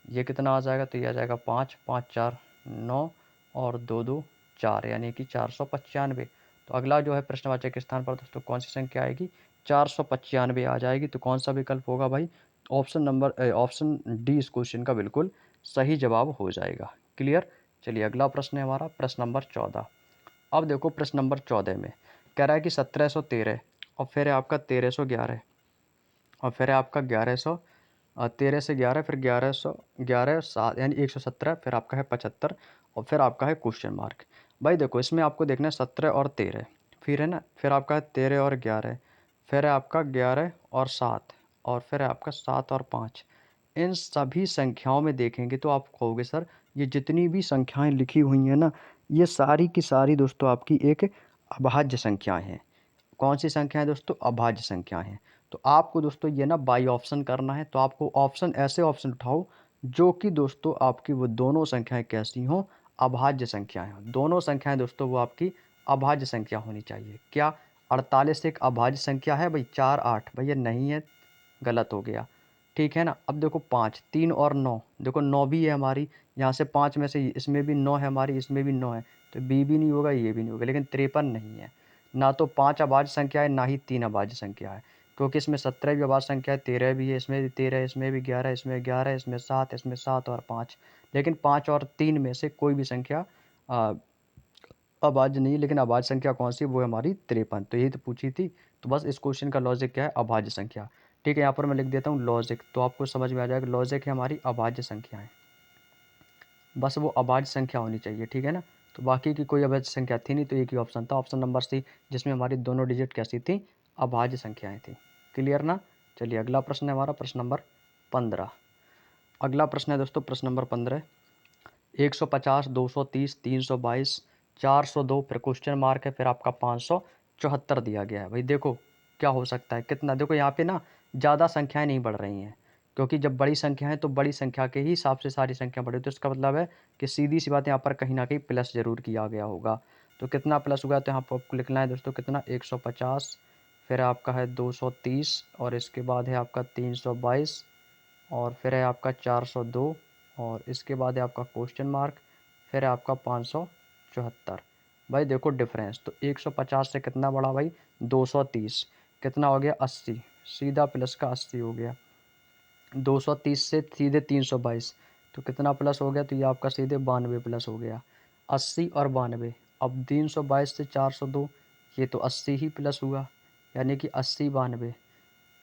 ये कितना आ जाएगा, तो ये आ जाएगा 5 5 4 9, और 2 2 4, यानी कि 495। तो अगला जो है प्रश्नवाचक के स्थान पर दोस्तों कौन सी संख्या आएगी, 495 आ जाएगी। तो कौन सा विकल्प होगा भाई, ऑप्शन डी इस क्वेश्चन का बिल्कुल सही जवाब हो जाएगा। क्लियर। चलिए अगला प्रश्न है हमारा प्रश्न नंबर 14। अब देखो प्रश्न नंबर 14 में कह रहा है कि 1713, और फिर है आपका 1311, और फिर है आपका 1100, 13 से 11, फिर 1100, 11 7 यानी 117, फिर आपका है 75 और फिर आपका है क्वेश्चन मार्क। भाई देखो इसमें आपको देखना है 17 और 13, फिर है ना, फिर आपका है 13 और 11, फिर है आपका 11 और 7 और फिर है आपका 7 और 5। इन सभी संख्याओं में देखेंगे तो आप कहोगे सर ये जितनी भी संख्याएं लिखी हुई हैं ना, ये सारी की सारी दोस्तों आपकी एक अभाज्य संख्याएं हैं। कौन सी संख्याएं दोस्तों? अभाज्य संख्याएं हैं। तो आपको दोस्तों ये ना बाई ऑप्शन करना है। तो आपको ऑप्शन ऐसे ऑप्शन उठाओ जो कि दोस्तों आपकी वो दोनों संख्याएं कैसी हों? अभाज्य संख्याएं हों। दोनों संख्याएं दोस्तों वो आपकी अभाज्य संख्या होनी चाहिए। क्या 48 एक अभाज्य संख्या है भाई? 4 8 भैया नहीं है, गलत हो गया। ठीक है ना। अब देखो 5, 3 और 9, देखो 9 भी है हमारी, यहाँ से 5 में से इसमें भी 9 है हमारी, इसमें भी 9 है, तो बी भी नहीं होगा, ये भी नहीं होगा। लेकिन 53 नहीं है। ना तो 5 अभाज्य संख्या है, ना ही 3 अभाज्य संख्या है, क्योंकि इसमें 17 भी अभाज्य संख्या है, 13 भी है, इसमें भी 13, इसमें भी 11, इसमें 11, इसमें 7, इसमें 7 और 5। लेकिन 5 और 3 में से कोई भी संख्या अभाज्य नहीं है। लेकिन अभाज्य संख्या कौन सी? वो है हमारी 53। तो यही तो पूछी थी। तो बस इस क्वेश्चन का लॉजिक क्या है? अभाज्य संख्या। ठीक है, यहाँ पर मैं लिख देता हूँ लॉजिक, तो आपको समझ में आ जाएगा। लॉजिक है हमारी अभाज्य संख्याएं, बस वो अभाज्य संख्या होनी चाहिए। ठीक है ना। तो बाकी की कोई अभाज्य संख्या थी नहीं, तो एक ही ऑप्शन था, ऑप्शन नंबर सी, जिसमें हमारी दोनों डिजिट कैसी थी? अभाज्य संख्याएं थी। क्लियर ना। चलिए अगला प्रश्न है हमारा प्रश्न नंबर 15। अगला प्रश्न है दोस्तों प्रश्न नंबर 15, 150, 230, 322, 402, फिर क्वेश्चन मार्क है, फिर आपका 574 दिया गया है। भाई देखो क्या हो सकता है, कितना? देखो यहाँ पे ना ज़्यादा संख्याएं नहीं बढ़ रही हैं, क्योंकि जब बड़ी संख्या है तो बड़ी संख्या के ही हिसाब से सारी संख्या बढ़ी। तो इसका मतलब है कि सीधी सी बात यहाँ पर कहीं ना कहीं प्लस जरूर किया गया होगा। तो कितना प्लस होगा? तो यहाँ पर आपको लिखना है दोस्तों कितना? 150, फिर आपका है 230 और इसके बाद है आपका 322 और फिर है आपका 402 और इसके बाद है आपका क्वेश्चन मार्क, फिर है आपका 574। भाई देखो डिफरेंस तो 150 से कितना बढ़ा भाई? 230, कितना हो गया? 80, सीधा प्लस का 80 हो गया। 230 से सीधे 322, तो कितना प्लस हो गया? तो ये आपका सीधे 92 प्लस हो गया। 80 और 92, अब 322 से 402, ये तो 80 ही प्लस हुआ, यानी कि 80 92।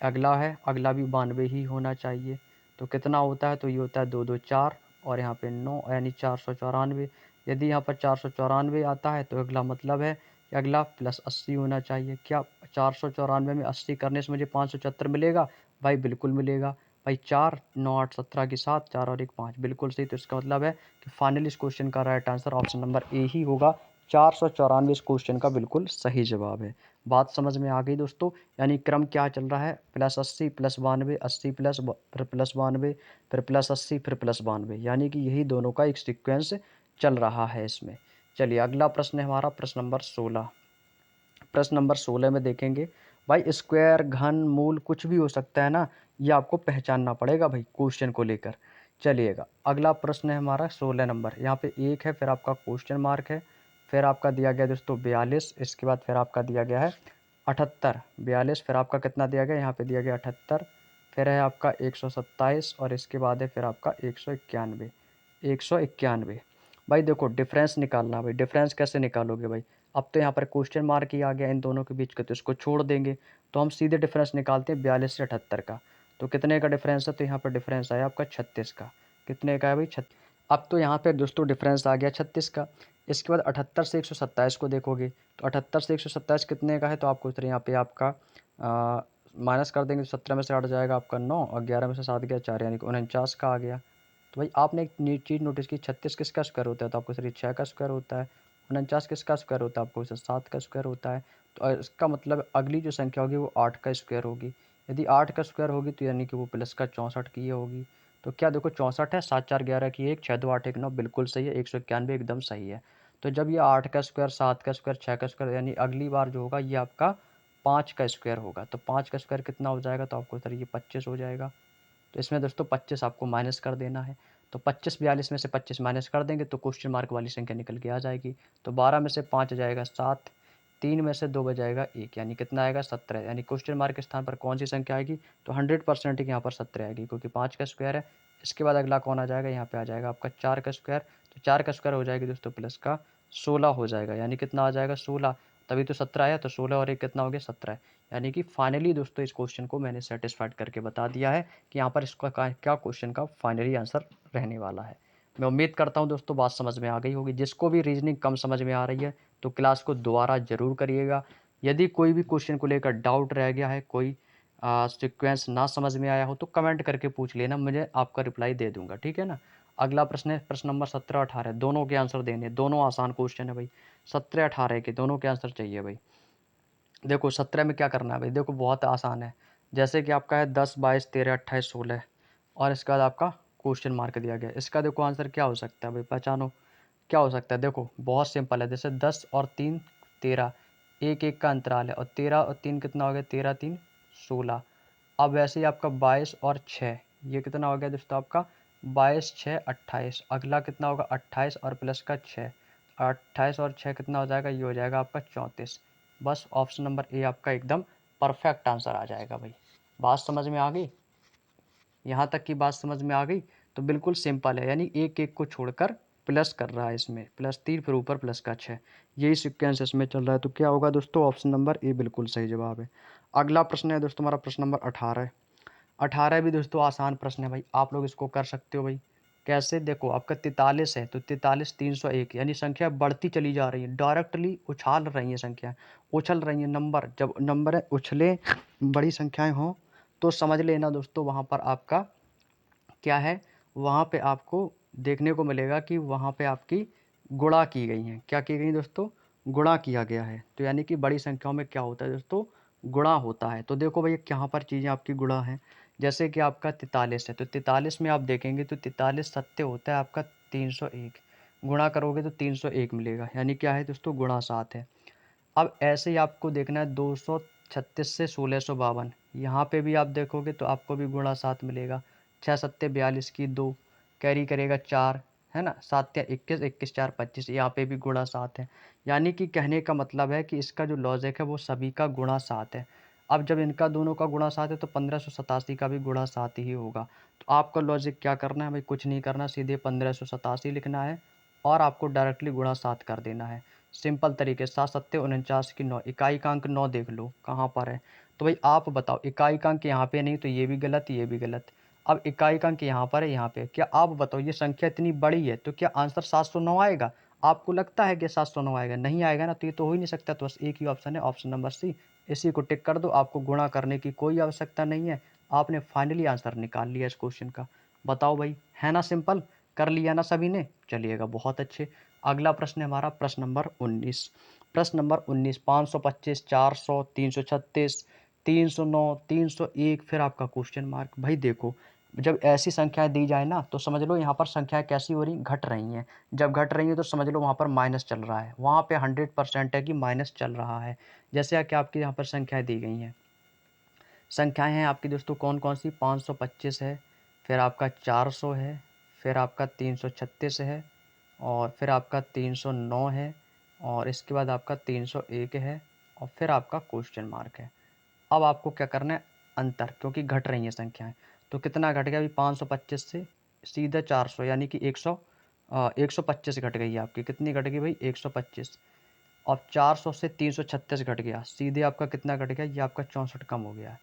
अगला है, अगला भी 92 ही होना चाहिए। तो कितना होता है? तो ये होता है 2 2 4 और यहाँ पे 9, यानी 494। यदि यहाँ पर 494 आता है तो अगला मतलब है कि अगला प्लस 80 होना चाहिए। क्या 494 में 80 करने से मुझे 574 मिलेगा? भाई बिल्कुल मिलेगा। भाई 4 9 8 17 की 7, 4 और 1 5, बिल्कुल सही। तो इसका मतलब है कि फाइनली इस क्वेश्चन का right answer option number A ही होगा। 494 इस क्वेश्चन का बिल्कुल सही जवाब है। बात समझ में आ गई दोस्तों? यानी क्रम क्या चल रहा है? प्लस 80 प्लस 92, 80 प्लस फिर प्लस 92, फिर प्लस 80, फिर प्लस 92, यानी कि यही दोनों का एक सीक्वेंस चल रहा है इसमें। चलिए अगला प्रश्न है हमारा प्रश्न नंबर 16। प्रश्न नंबर 16 में देखेंगे भाई, स्क्वायर घन मूल कुछ भी हो सकता है ना, ये आपको पहचानना पड़ेगा भाई क्वेश्चन को लेकर। चलिएगा अगला प्रश्न है हमारा 16 नंबर, यहाँ पे 1 है, फिर आपका क्वेश्चन मार्क है, फिर आपका दिया गया दोस्तों 42, इसके बाद फिर आपका दिया गया है 78, 42, फिर आपका कितना दिया गया? यहाँ पे दिया गया 78, फिर है आपका 127 और इसके बाद है फिर आपका 191, 191। भाई देखो डिफरेंस निकालना भाई, डिफरेंस कैसे निकालोगे भाई? अब तो यहाँ पर क्वेश्चन मार्क ही आ गया इन दोनों के बीच का, तो इसको छोड़ देंगे। तो हम सीधे डिफरेंस निकालते हैं 42 से 78 का। तो कितने का डिफरेंस है? तो यहाँ पर डिफरेंस आया आपका 36 का। कितने का है भाई? 36। अब तो यहाँ पे दोस्तों डिफरेंस आ गया 36 का। इसके बाद 78 से 127 को देखोगे, तो 78 से 127 कितने का है? तो आपको यहाँ पे आपका माइनस कर देंगे, 17 में से 8 जाएगा आपका 9 और 11 में से 7 गया 4, यानी कि 49 का आ गया। तो भाई आपने एक चीज़ नोटिस की, 36 किसका स्क्वायर होता है? तो आपको सिर्फ 6 का स्क्वायर होता है। 49 किसका स्क्वायर होता है? आपको सिर्फ 7 का स्क्वायर होता है। तो इसका मतलब अगली जो संख्या होगी वो 8 का स्क्वायर होगी। यदि 8 का स्क्वायर होगी तो यानी कि वो प्लस का 64 की होगी। तो क्या देखो 64 है, 7 4 11 की 1, 6 2 8 1 9, बिल्कुल सही है। 191 एकदम सही है। तो जब ये 8 का स्क्वायर, 7 का स्क्वायर, 6 का स्क्वायर, यानी अगली बार जो होगा ये आपका 5 का स्क्वायर होगा। तो 5 का स्क्वायर कितना हो जाएगा? तो आपको सर ये 25 हो जाएगा। तो इसमें दोस्तों 25 आपको माइनस कर देना है। तो 25 42 में से 25 माइनस कर देंगे तो क्वेश्चन मार्क वाली संख्या निकल के आ जाएगी। तो 12 में से 5 जाएगा 7, 3 में से 2 बजाएगा 1, यानी कितना आएगा? 17, यानी क्वेश्चन मार्क के स्थान पर कौन सी संख्या आएगी? तो 100% यहाँ पर 17 आएगी, क्योंकि 5 का स्क्वायर है। इसके बाद अगला कौन आ जाएगा? यहाँ पे आ जाएगा आपका 4 का स्क्वायर। तो 4 का स्क्वायर हो जाएगी दोस्तों प्लस का 16 हो जाएगा, यानी कितना आ जाएगा? 16। तभी तो 17 आया, तो 16 और 1 कितना हो गया 17। यानी कि फाइनली दोस्तों इस क्वेश्चन को मैंने सेटिस्फाइड करके बता दिया है कि यहाँ पर इसका क्या क्वेश्चन का फाइनली आंसर रहने वाला है। मैं उम्मीद करता हूँ दोस्तों बात समझ में आ गई होगी। जिसको भी रीजनिंग कम समझ में आ रही है तो क्लास को दोबारा ज़रूर करिएगा। यदि कोई भी क्वेश्चन को लेकर डाउट रह गया है, कोई सीक्वेंस ना समझ में आया हो तो कमेंट करके पूछ लेना, मुझे आपका रिप्लाई दे दूंगा, ठीक है ना। अगला प्रश्न है प्रश्न नंबर 17-18, दोनों के आंसर देने, दोनों आसान क्वेश्चन है भाई। 17-18 के दोनों के आंसर चाहिए भाई। देखो 17 में क्या करना है भाई, देखो बहुत आसान है। जैसे कि आपका है 10, 22, 13, 28, 16 और इसके बाद आपका क्वेश्चन मार्क दिया गया। इसका देखो आंसर क्या हो सकता है भाई, पहचानो क्या हो सकता है। देखो बहुत सिंपल है, जैसे 10 और 3 13, एक एक का अंतराल है, और 13 और 3 कितना हो गया, 13 3 16। अब वैसे ही आपका 22 और 6, ये कितना हो गया दोस्तों आपका 22 6 28। अगला कितना होगा 28 और प्लस का 6, 28 और 6 कितना हो जाएगा, ये हो जाएगा आपका 34। बस ऑप्शन नंबर ए आपका एकदम परफेक्ट आंसर आ जाएगा भाई। बात समझ में आ गई, यहाँ तक की बात समझ में आ गई। तो बिल्कुल सिंपल है, यानी एक एक को छोड़कर प्लस कर रहा है, इसमें +3 फिर ऊपर प्लस का 6, यही सिक्वेंस इसमें चल रहा है। तो क्या होगा दोस्तों, ऑप्शन नंबर ए बिल्कुल सही जवाब है। अगला प्रश्न है दोस्तों हमारा प्रश्न नंबर 18 है। 18 भी दोस्तों आसान प्रश्न है भाई, आप लोग इसको कर सकते हो भाई। कैसे, देखो आपका 43 है तो 43 301, यानी संख्या बढ़ती चली जा रही है, डायरेक्टली उछाल रही है संख्या, उछल रही है नंबर। जब नंबर उछले, बड़ी संख्याएं हों तो समझ लेना दोस्तों वहाँ पर आपका क्या है, वहाँ पे आपको देखने को मिलेगा कि वहाँ पे आपकी गुणा की गई हैं। क्या की गई दोस्तों, गुणा किया गया है। तो यानी कि बड़ी संख्याओं में क्या होता है दोस्तों, गुणा होता है। तो देखो भैया यहाँ पर चीज़ें आपकी गुणा हैं। जैसे कि आपका 43 है तो 43 में आप देखेंगे तो 43 सत्य होता है आपका 301, गुणा करोगे तो 301 मिलेगा, यानी क्या है दोस्तों गुणा 7 है। अब ऐसे ही आपको देखना है 236 से 1652, यहाँ पे भी आप देखोगे तो आपको भी गुणा 7 मिलेगा। 6 सत्ते 42 की 2, कैरी करेगा 4, है ना, 7 या 21, 21 4 25, यहाँ पे भी गुणा 7 है। यानी कि कहने का मतलब है कि इसका जो लॉजिक है वो सभी का गुणा 7 है। अब जब इनका दोनों का गुणा 7 है तो 1587 का भी गुणा 7 ही होगा। तो आपका लॉजिक क्या करना है भाई, कुछ नहीं करना, सीधे 1587 लिखना है और आपको डायरेक्टली गुणा 7 कर देना है। सिंपल तरीके, 7 सत्ते 49 की 9, इकाई का अंक 9 देख लो कहाँ पर है। तो भाई आप बताओ, इकाई का अंक यहाँ पे नहीं तो ये भी गलत, ये भी गलत। अब इकाई का अंक यहाँ पर है, यहाँ पे क्या, आप बताओ ये संख्या इतनी बड़ी है तो क्या आंसर 709 आएगा। आपको लगता है कि 709 आएगा, नहीं आएगा ना, तो ये तो हो ही नहीं सकता। तो बस एक ही ऑप्शन है, ऑप्शन नंबर सी, इसी को टिक कर दो। आपको गुणा करने की कोई आवश्यकता नहीं है, आपने फाइनली आंसर निकाल लिया इस क्वेश्चन का। बताओ भाई, है ना सिंपल, कर लिया ना सभी ने, चलिएगा बहुत अच्छे। अगला प्रश्न है हमारा प्रश्न नंबर 19। प्रश्न नंबर 19, 525, 400, 336, 309, 301, फिर आपका क्वेश्चन मार्क। भाई देखो, जब ऐसी संख्याएं दी जाए ना तो समझ लो यहाँ पर संख्याएं कैसी हो रही, घट रही हैं। जब घट रही हैं तो समझ लो वहाँ पर माइनस चल रहा है, वहाँ पे 100% है कि माइनस चल रहा है। जैसे कि आपकी यहाँ पर संख्याएं दी गई हैं, संख्याएं हैं आपकी दोस्तों कौन कौन सी, 525 है, फिर आपका 400 है, फिर आपका 336 है, और फिर आपका 309 है, और इसके बाद आपका 301 है, और फिर आपका क्वेश्चन मार्क है। अब आपको क्या करना है, अंतर, क्योंकि घट रही हैं संख्याएं, तो कितना घट गया अभी 525 से सीधा 400, यानी कि 125 घट गई है आपकी, कितनी घट गई भाई 125। और 400 से 336 घट गया, सीधे आपका कितना घट गया, ये आपका 64 कम हो गया है।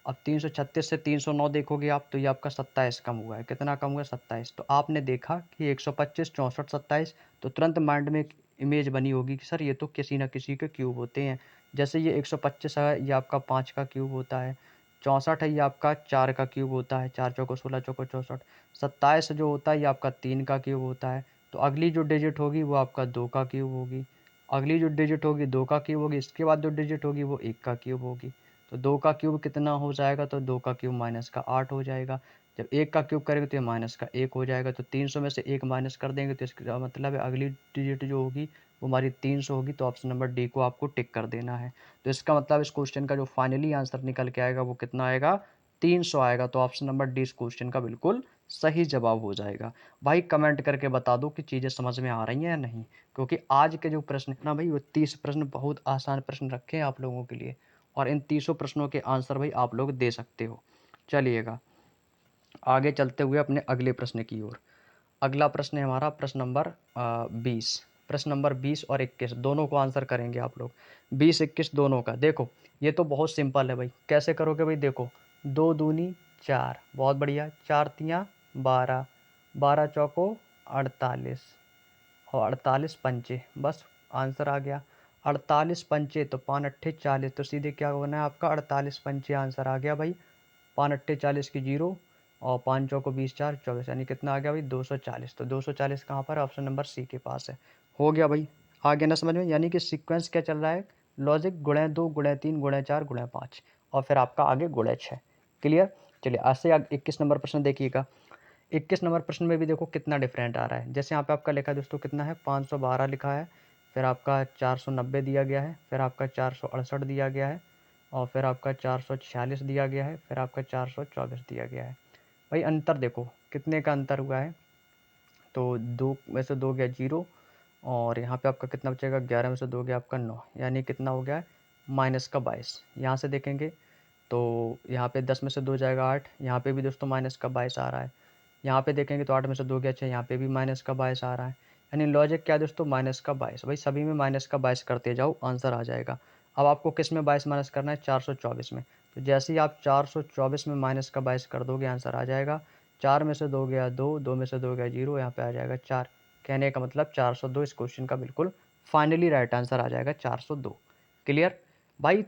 अब 336 से 309 देखोगे आप तो ये आपका 27 कम हुआ है, कितना कम हुआ है 27। तो आपने देखा कि 125 64 27, तो तुरंत माइंड में एक इमेज बनी होगी कि सर ये तो किसी ना किसी के क्यूब होते हैं। जैसे ये 125 है, ये आपका 5 का क्यूब होता है। 64 है, ये आपका 4 का क्यूब होता है, 4 चौको 16 चौको 64। 27 जो होता है ये आपका 3 का क्यूब होता है। तो अगली जो डिजिट होगी वो आपका 2 का क्यूब होगी, अगली जो डिजिट होगी 2 का क्यूब होगी, इसके बाद जो डिजिट होगी वो 1 का क्यूब होगी। तो 2 का क्यूब कितना हो जाएगा, तो 2 का क्यूब माइनस का 8 हो जाएगा। जब 1 का क्यूब करेंगे तो ये माइनस का 1 हो जाएगा। तो 300 में से 1 माइनस कर देंगे तो इसका मतलब है अगली डिजिट जो होगी वो हमारी 300 होगी। तो ऑप्शन नंबर डी को आपको टिक कर देना है। तो इसका मतलब इस क्वेश्चन का जो फाइनली आंसर निकल के आएगा वो कितना आएगा, 300 आएगा। तो ऑप्शन नंबर डी इस क्वेश्चन का बिल्कुल सही जवाब हो जाएगा। भाई कमेंट करके बता दो कि चीज़ें समझ में आ रही हैं या नहीं, क्योंकि आज के जो प्रश्न है ना भाई, वो 30 प्रश्न बहुत आसान प्रश्न रखे हैं आप लोगों के लिए, और इन 30 प्रश्नों के आंसर भाई आप लोग दे सकते हो। चलिएगा आगे चलते हुए अपने अगले प्रश्न की ओर। अगला प्रश्न है हमारा प्रश्न नंबर 20। प्रश्न नंबर 20 और 21 दोनों को आंसर करेंगे आप लोग। 20-21 दोनों का। देखो ये तो बहुत सिंपल है भाई। कैसे करोगे भाई? देखो 2 दूनी 4, बहुत बढ़िया। 4 तियाँ 12, 12 चौको 48 और 48 पंचे, बस आंसर आ गया। 48 पंचे तो 5 अट्ठे 40, तो सीधे क्या होना है आपका? 48 पंचे आंसर आ गया भाई। 5 अट्ठे 40 की 0 और 5 चौको 20 4 24, यानी कितना आ गया भाई? 240। तो 240 कहाँ पर है? ऑप्शन नंबर सी के पास है। हो गया भाई। आ गया ना समझ में? यानी कि सीक्वेंस क्या चल रहा है? लॉजिक गुणे 2 गुणे 3 गुणे 4 गुणे 5 और फिर आपका आगे गुणे 6। क्लियर? चलिए आज से 21 नंबर प्रश्न देखिएगा। 21 नंबर प्रश्न में भी देखो कितना डिफरेंट आ रहा है। जैसे यहाँ पे आपका लिखा है दोस्तों, कितना है? 512 लिखा है, फिर आपका 490 दिया गया है, फिर आपका 468 दिया गया है और फिर आपका 446 दिया गया है, फिर आपका 424 दिया गया है। भाई अंतर देखो कितने का अंतर हुआ है। तो 2 में से 2 गया 0 और यहाँ पे आपका कितना बचेगा? 11 में से 2 गया आपका 9, यानी कितना हो गया है? माइनस का 22। यहाँ से देखेंगे तो यहाँ पे 10 में से 2 जाएगा 8, यहाँ पे भी दोस्तों माइनस का 22 आ रहा है। यहाँ पे देखेंगे तो 8 में से 2 गया 6, यहाँ पे भी माइनस का 22 आ रहा है। यानी लॉजिक क्या है दोस्तों? माइनस का 22। भाई सभी में माइनस का 22 करते जाओ, आंसर आ जाएगा। अब आपको किस में 22 माइनस करना है? 424 में। तो जैसे ही आप 424 में माइनस का 22 कर दोगे, आंसर आ जाएगा। 4 में से 2 गया 2, 2 में से 2 गया 0, यहाँ पे आ जाएगा 4। कहने का मतलब 402 इस क्वेश्चन का बिल्कुल फाइनली राइट आंसर आ जाएगा, 402। क्लियर? भाई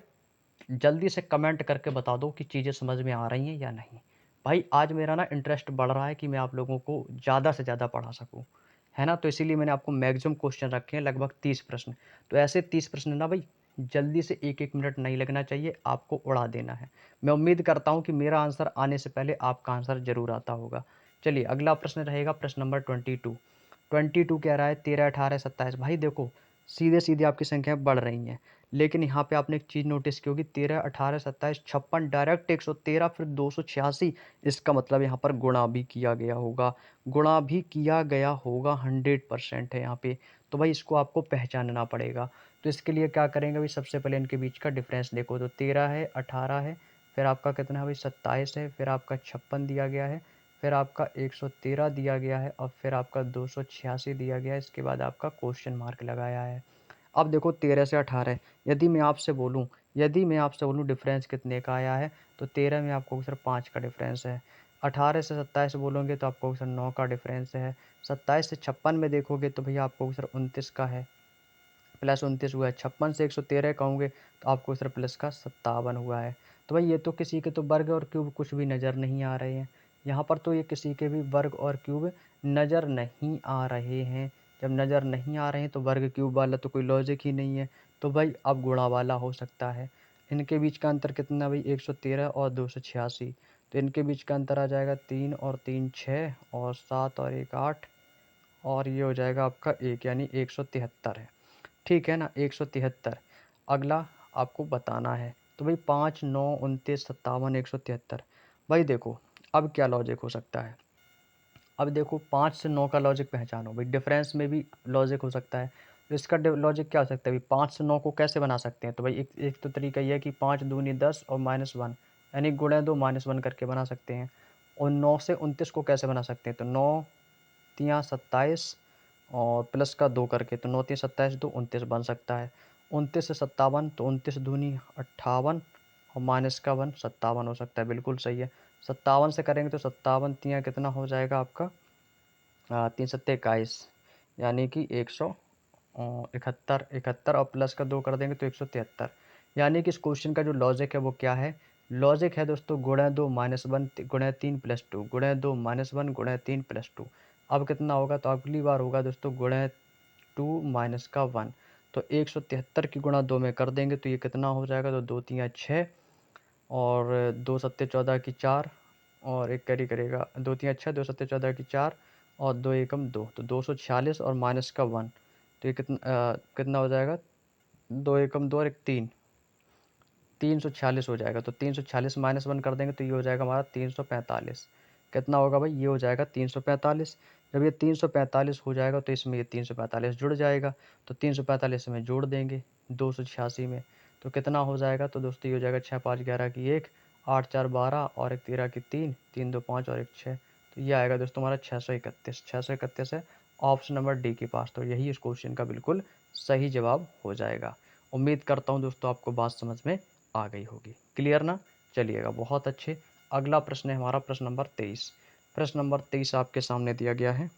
जल्दी से कमेंट करके बता दो कि चीज़ें समझ में आ रही हैं या नहीं। भाई आज मेरा ना इंटरेस्ट बढ़ रहा है कि मैं आप लोगों को ज़्यादा से ज़्यादा पढ़ा सकूँ, है ना? तो इसीलिए मैंने आपको मैक्सिमम क्वेश्चन रखे हैं, लगभग 30 प्रश्न। तो ऐसे 30 प्रश्न ना भाई जल्दी से 1-1 मिनट नहीं लगना चाहिए, आपको उड़ा देना है। मैं उम्मीद करता हूँ कि मेरा आंसर आने से पहले आपका आंसर ज़रूर आता होगा। चलिए अगला प्रश्न रहेगा प्रश्न नंबर 22। 22 कह रहा है 13, 18, 27। भाई देखो सीधे-सीधे आपकी संख्याएँ बढ़ रही हैं। लेकिन यहाँ पे आपने एक चीज़ नोटिस की होगी, 13, 18, 27, 56 डायरेक्ट 113 फिर 286। इसका मतलब यहाँ पर गुणा भी किया गया होगा। गुणा भी किया गया होगा, 100% है यहाँ पे। तो भाई इसको आपको पहचानना पड़ेगा। तो इसके लिए क्या करेंगे भाई? सबसे पहले इनके बीच का डिफरेंस देखो, तो 13 है, 18 है, फिर आपका कितना है भाई? 27 है, फिर आपका 56 दिया गया है, फिर आपका 113 दिया गया है और फिर आपका 286 दिया गया है। इसके बाद आपका क्वेश्चन मार्क लगाया है। अब देखो 13 से 18, यदि मैं आपसे बोलूँ डिफरेंस कितने का आया है, तो 13 में आपको सर 5 का डिफरेंस है। 18 से 27 बोलोगे तो आपको सर 9 का डिफरेंस है। 27 से 56 में देखोगे तो भैया आपको सर 29 का है, प्लस 29 हुआ है। 56 से 113 कहोगे तो आपको सर प्लस का 57 हुआ है। तो भाई ये तो किसी के तो वर्ग और क्यूब कुछ भी नज़र नहीं आ रहे हैं। यहाँ पर तो ये किसी के भी वर्ग और क्यूब नज़र नहीं आ रहे हैं। जब नज़र नहीं आ रहे हैं तो वर्ग क्यूब वाला तो कोई लॉजिक ही नहीं है। तो भाई अब गुणा वाला हो सकता है। इनके बीच का अंतर कितना भाई? 113 और 286। तो इनके बीच का अंतर आ जाएगा 3 और 3 6 और 7 और 1 8 और ये हो जाएगा आपका 1, यानी 173 है। ठीक है ना? 173। अगला आपको बताना है। तो भाई 5, 9, 29, 57, 173। भाई देखो अब क्या लॉजिक हो सकता है? अब देखो 5 से 9 का लॉजिक पहचानो भाई, डिफरेंस में भी लॉजिक हो सकता है। तो इसका लॉजिक क्या हो सकता है भाई? 5 से 9 को कैसे बना सकते हैं? तो भाई एक एक तो तरीका ये है कि 5 दूनी 10 और -1, यानी गुणे 2 -1 करके बना सकते हैं। और 9 से 29 को कैसे बना सकते हैं? तो 9 तियाँ 27 और प्लस का 2 करके, तो 9 तियाँ 27, 2 29 बन सकता है। 29 से 57, तो 29 दूनी 58 और माइनस का 1 57 हो सकता है, बिल्कुल सही है। 57 से करेंगे तो 57 तियाँ कितना हो जाएगा आपका? 3 सत्ते 21, यानी कि 171, 71 और प्लस का 2 कर देंगे तो 173। यानी कि इस क्वेश्चन का जो लॉजिक है वो क्या है? लॉजिक है दोस्तों गुणे 2 -1 गुणे 3 + 2, गुणे 2 -1 गुणे 3 + 2। अब कितना होगा? तो अगली बार होगा दोस्तों गुणे 2 माइनस का 1। तो 173 की गुणा 2 में कर देंगे तो ये कितना हो जाएगा? तो 2 तियाँ 6 और 2 सत्ते 14 की 4 और एक कैरी करेगा, 2 तियाँ 6, 2 सत्ते 14 की 4 और 2 एकम 2, तो 246 और माइनस का 1। तो ये कितना हो जाएगा? 2 एकम 2 और एक 3, 346 हो जाएगा। तो 346 -1 कर देंगे तो ये हो जाएगा हमारा 345। कितना होगा भाई? ये हो जाएगा 345। जब ये 345 हो जाएगा तो इसमें ये 345 जुड़ जाएगा। तो 345 में जोड़ देंगे 286 में, तो कितना हो जाएगा? तो दोस्तों ये हो जाएगा 6 5 11 की 1, 8 4 12 और 1 13 की 3, 3 2 5 और 1 6। तो ये आएगा दोस्तों हमारा 631। 631 है ऑप्शन नंबर डी के पास। तो यही इस क्वेश्चन का बिल्कुल सही जवाब हो जाएगा। उम्मीद करता हूँ दोस्तों आपको बात समझ में आ गई होगी। क्लियर ना? चलिएगा, बहुत अच्छे। अगला प्रश्न है हमारा प्रश्न नंबर 23। प्रश्न नंबर 23 आपके सामने दिया गया है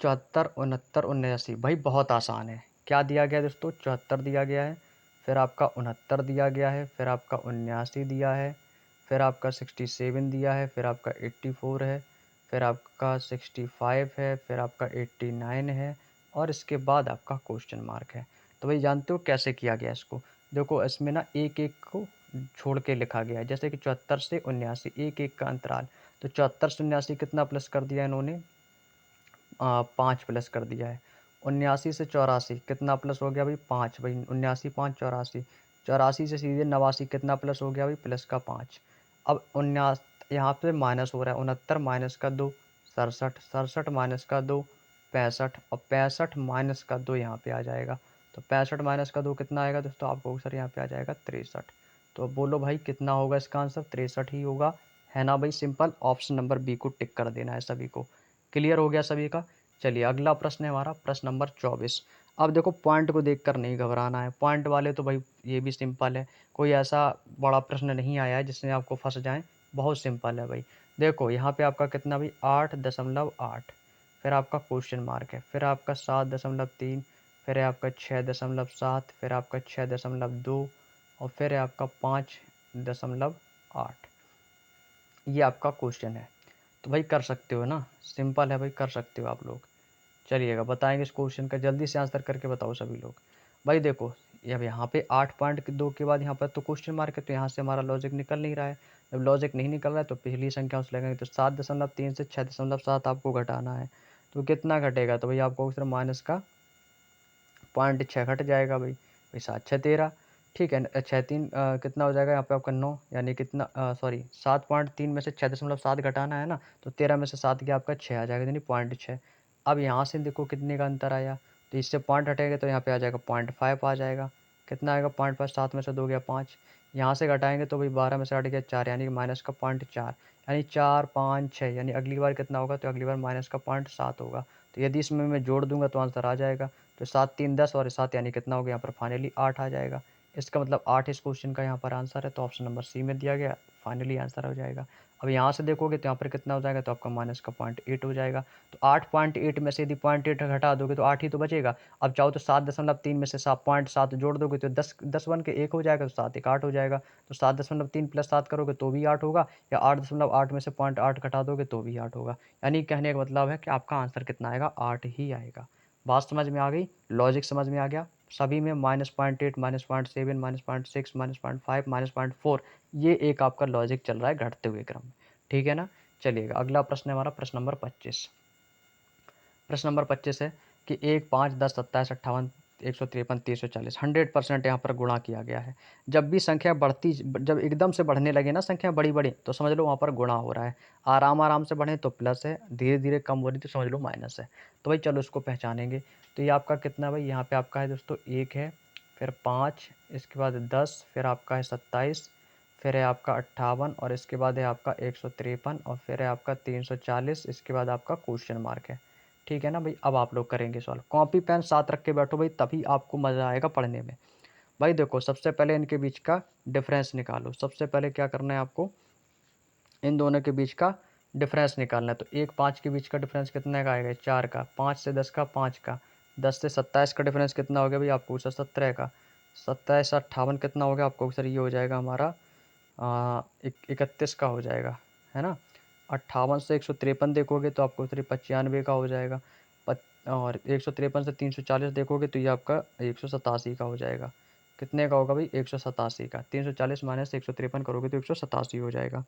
74, 69, 79। भाई बहुत आसान है। क्या दिया गया दोस्तों? 74 दिया गया है, फिर आपका 69 दिया गया है, फिर आपका 79 दिया है, फिर आपका 67 दिया है, फिर आपका 84 है, फिर आपका 65 है, फिर आपका 89 है, और इसके बाद आपका क्वेश्चन मार्क है। तो भाई जानते हो कैसे किया गया इसको? देखो इसमें ना एक एक को छोड़ के लिखा गया है। जैसे कि 74 से 79 एक एक का अंतराल। तो 74 से 79 कितना प्लस कर दिया इन्होंने? 5 प्लस कर दिया है। 79 से 84 कितना प्लस हो गया भाई? 5। भाई 79 5 84। 84 से सीधे 89 कितना प्लस हो गया भाई? प्लस का 5। अब 79 यहाँ पे माइनस हो रहा है। 69 माइनस का 2 67। 67 माइनस का 2 65। और 65 माइनस का 2 यहाँ पे आ जाएगा। तो 65 माइनस का 2 कितना आएगा दोस्तों? आपको सर यहाँ पे आ जाएगा 63। तो अब बोलो भाई कितना होगा इसका आंसर? 63 ही होगा, है ना भाई? सिंपल ऑप्शन नंबर बी को टिक कर देना है सभी को। क्लियर हो गया सभी का? चलिए अगला प्रश्न है हमारा प्रश्न नंबर 24। अब देखो पॉइंट को देखकर नहीं घबराना है। पॉइंट वाले तो भाई ये भी सिंपल है, कोई ऐसा बड़ा प्रश्न नहीं आया है जिसमें आपको फंस जाएं। बहुत सिंपल है भाई। देखो यहाँ पे आपका कितना भाई? 8.8। फिर आपका क्वेश्चन मार्क है, फिर आपका 7.3, फिर है आपका 6.7, फिर आपका 6.2, और फिर है आपका 5.8। ये आपका क्वेश्चन है। तो भाई कर सकते हो ना? सिंपल है भाई, कर सकते हो आप लोग। चलिएगा बताएंगे इस क्वेश्चन का, जल्दी से आंसर करके बताओ सभी लोग। भाई देखो अब यहाँ पे 8.2 के बाद यहाँ पर तो क्वेश्चन मार्क है, तो यहाँ से हमारा लॉजिक निकल नहीं रहा है। जब लॉजिक नहीं निकल रहा है तो पिछली संख्या से लगेंगे। तो 7.3 से 6.7 आपको घटाना है। तो कितना घटेगा? तो भाई आपको सिर्फ माइनस का 0.6 घट जाएगा भाई। भाई 7 6 13। ठीक है, 6 3 कितना हो जाएगा यहाँ पे आपका 9, यानी कितना सॉरी 7.3 में से 6.7 घटाना है ना, तो 13 में से 7 गया आपका 6 आ जाएगा, यानी 0.6। अब यहाँ से देखो कितने का अंतर आया। तो इससे पॉइंट हटेगा तो यहाँ पे आ जाएगा 0.5 आ जाएगा। कितना आएगा? 0.5। 7 में से 2 गया 5। यहाँ से घटाएंगे तो भाई 12 में से 8 गया 4, यानी कि माइनस का 0.4, यानी 4 5 6, यानी अगली बार कितना होगा? तो अगली बार माइनस का 0.7 होगा। तो यदि इसमें मैं जोड़ दूंगा तो आंसर आ जाएगा। तो 7 3 10 और 7 यानी कितना हो गया? यहाँ पर फाइनली 8 आ जाएगा। इसका मतलब 8 इस क्वेश्चन का यहाँ पर आंसर है। तो ऑप्शन नंबर सी में दिया गया फाइनली आंसर हो जाएगा। अब यहाँ से देखोगे तो यहाँ पर कितना हो जाएगा? तो आपका माइनस का 0.8 हो जाएगा। तो 8.8 में से यदि 0.8 घटा दोगे तो 8 ही तो बचेगा। अब चाहो तो 7.3 में से 7.7 जोड़ दोगे तो 10 बन के 1 हो जाएगा, तो 7 1 8 हो जाएगा। तो 7.3 प्लस 7 करोगे तो भी 8 होगा, या 8.8 में से 0.8 घटा दोगे तो भी 8 होगा। यानी कहने का मतलब है कि आपका आंसर कितना आएगा? 8 ही आएगा। बात समझ में आ गई? लॉजिक समझ में आ गया? सभी में -0.8, -0.7, -0.6, -0.5, -0.4, ये एक आपका लॉजिक चल रहा है घटते हुए क्रम में। ठीक है ना? चलिएगा अगला प्रश्न है हमारा प्रश्न नंबर 25। प्रश्न नंबर 25 है कि 1 5 10 27 58 153 340 100% यहाँ पर गुणा किया गया है। जब भी संख्या बढ़ती, जब एकदम से बढ़ने लगे ना संख्या बड़ी बड़ी, तो समझ लो वहाँ पर गुणा हो रहा है। आराम आराम से बढ़े तो प्लस है, धीरे धीरे कम हो रही तो समझ लो माइनस है। तो भाई चलो इसको पहचानेंगे। तो ये आपका कितना भाई? यहाँ पे आपका है दोस्तों 1 है, फिर 5, इसके बाद 10, फिर आपका है 27, फिर है आपका 58, और इसके बाद है आपका 153, और फिर है आपका 340, इसके बाद आपका क्वेश्चन मार्क है। ठीक है ना भाई? अब आप लोग करेंगे सॉल्व। कॉपी पेन साथ रख के बैठो भाई, तभी आपको मज़ा आएगा पढ़ने में। भाई देखो सबसे पहले इनके बीच का डिफरेंस निकालो। सबसे पहले क्या करना है आपको? इन दोनों के बीच का डिफरेंस निकालना है। तो 1 5 के बीच का डिफरेंस कितने का आएगा? 4 का। 5 से 10 का 5 का। 10 से 27 का डिफरेंस कितना हो गया भाई? आपको सर 17 का। 27 से 58 कितना हो गया? आपको सर ये हो जाएगा हमारा 31 का हो जाएगा, है ना? 58 से 153 देखोगे तो आपको सर 95 का हो जाएगा। और 153 से 340 देखोगे तो ये आपका 187 का हो जाएगा। कितने का होगा भाई? 187 का। 340 माइनस 153 करोगे तो 187 हो जाएगा।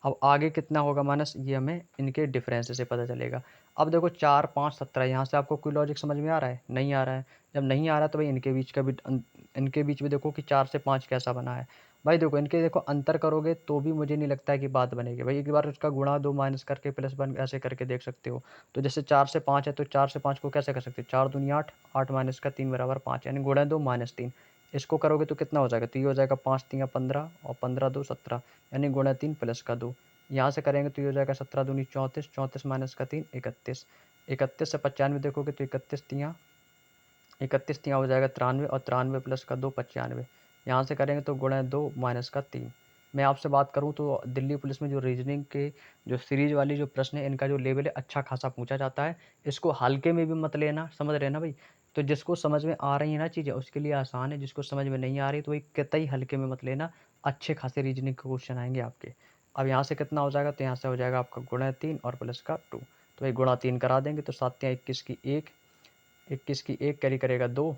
अब आगे कितना होगा माइनस, ये हमें इनके डिफरेंस से पता चलेगा। अब देखो 4 5 17, यहाँ से आपको कोई लॉजिक समझ में आ रहा है? नहीं आ रहा है। जब नहीं आ रहा तो भाई इनके बीच में देखो कि 4 से 5 कैसा बना है। भाई देखो इनके देखो अंतर करोगे तो भी मुझे नहीं लगता है कि बात बनेगी भाई। एक बार उसका गुणा दो माइनस करके प्लस वन ऐसे करके देख सकते हो। तो जैसे 4 से 5 है तो 4 से 5 को कैसे कर सकते हो? 4 दूनी 8, 8 माइनस का 3 बराबर 5, यानी गुणा 2 माइनस 3। इसको करोगे तो कितना हो जाएगा? तो ये हो जाएगा 5 3 15, और 15 2 17, यानी गुणा 3 प्लस का 2। यहाँ से करेंगे तो ये हो जाएगा 17 दूनी 34, 34 माइनस का 3 31। 31 से 95 देखोगे तो 31 तियाँ हो जाएगा 93 और 93 प्लस का 2 95। यहाँ से करेंगे तो गुणा 2 माइनस का 3। मैं आपसे बात करूँ तो दिल्ली पुलिस में जो रीजनिंग के जो सीरीज वाली जो प्रश्न है इनका जो लेवल है अच्छा खासा पूछा जाता है। इसको हल्के में भी मत लेना, समझ रहे ना भाई। तो जिसको समझ में आ रही है ना चीज़ें उसके लिए आसान है, जिसको समझ में नहीं आ रही तो वही कतई हल्के में मत लेना। अच्छे खासे रीजनिंग के क्वेश्चन आएंगे आपके। अब यहाँ से कितना हो जाएगा, तो यहाँ से हो जाएगा आपका गुणा 3 और प्लस का 2। तो भाई गुणा 3 करा देंगे तो 7 तियाँ 21 की 1, 21 की 1 कैरी करेगा 2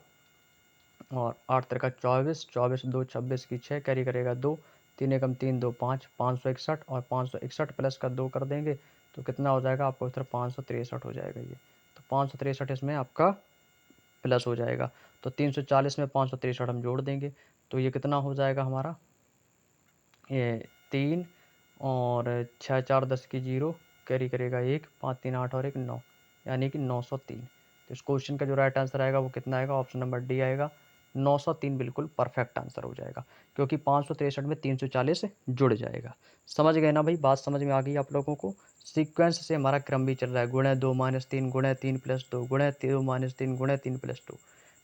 और 8 तिरका 24, 24 2 26 की 6 कैरी करेगा 2, 3 एकम 3 2 5, 561 और 561 प्लस का 2 कर देंगे तो कितना हो जाएगा आपको इधर 563 हो जाएगा ये। तो 563 इसमें आपका प्लस हो जाएगा। तो 340 में 563 हम जोड़ देंगे तो ये कितना हो जाएगा हमारा, ये 3 और 6 4 10 की 0 कैरी करेगा 1, 5 3 8 और 1 9, यानी कि 903। तो इस क्वेश्चन का जो राइट आंसर आएगा वो कितना आएगा, ऑप्शन नंबर डी आएगा। 903 बिल्कुल परफेक्ट आंसर हो जाएगा, क्योंकि 563 में 340 जुड़ जाएगा। समझ गए ना भाई, बात समझ में आ गई आप लोगों को। सीक्वेंस से हमारा क्रम भी चल रहा है, गुणा 2 माइनस 3 गुणा 3 प्लस 2 गुणा 2 माइनस 3 गुणा 3 प्लस 2।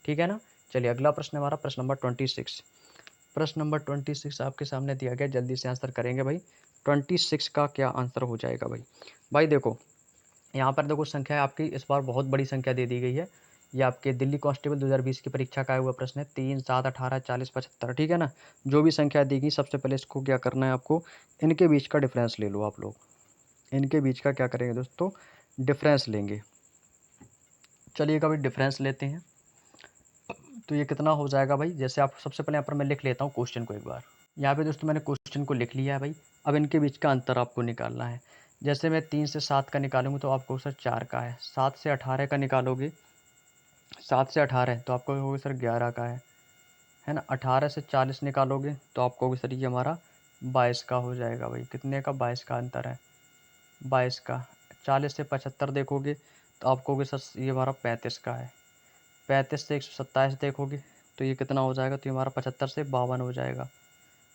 ठीक है ना। चलिए अगला प्रश्न हमारा प्रश्न नंबर 26। प्रश्न नंबर 26 आपके सामने दिया गया, जल्दी से आंसर करेंगे भाई। 26 का क्या आंसर हो जाएगा भाई। भाई देखो यहाँ पर देखो संख्या आपकी इस बार बहुत बड़ी संख्या दे दी गई है। ये आपके दिल्ली कांस्टेबल 2020 की परीक्षा का आया हुआ प्रश्न है। 3 7 18 40 75, ठीक है ना। जो भी संख्या देगी सबसे पहले इसको क्या करना है आपको, इनके बीच का डिफरेंस ले लो आप लोग। इनके बीच का क्या करेंगे दोस्तों, डिफरेंस लेंगे। चलिए कभी डिफरेंस लेते हैं तो ये कितना हो जाएगा भाई। जैसे आप सबसे पहले यहाँ पर मैं लिख लेता हूँ क्वेश्चन को एक बार। यहाँ पे दोस्तों मैंने क्वेश्चन को लिख लिया है भाई। अब इनके बीच का अंतर आपको निकालना है। जैसे मैं 3 से 7 का निकालूंगा तो आपको सर 4 का है। 7 से 18 का निकालोगे, 7 से 18 तो आपको होगा सर 11 का है ना। 18 से 40 निकालोगे तो आपको होगा सर ये हमारा 22 का हो जाएगा भाई। कितने का, 22 का अंतर है, 22 का। 40 से 75 देखोगे तो आपको होगा सर ये हमारा 35 का है। 35 से 127 देखोगे तो ये कितना हो जाएगा, तो ये हमारा 75 से 52 हो जाएगा,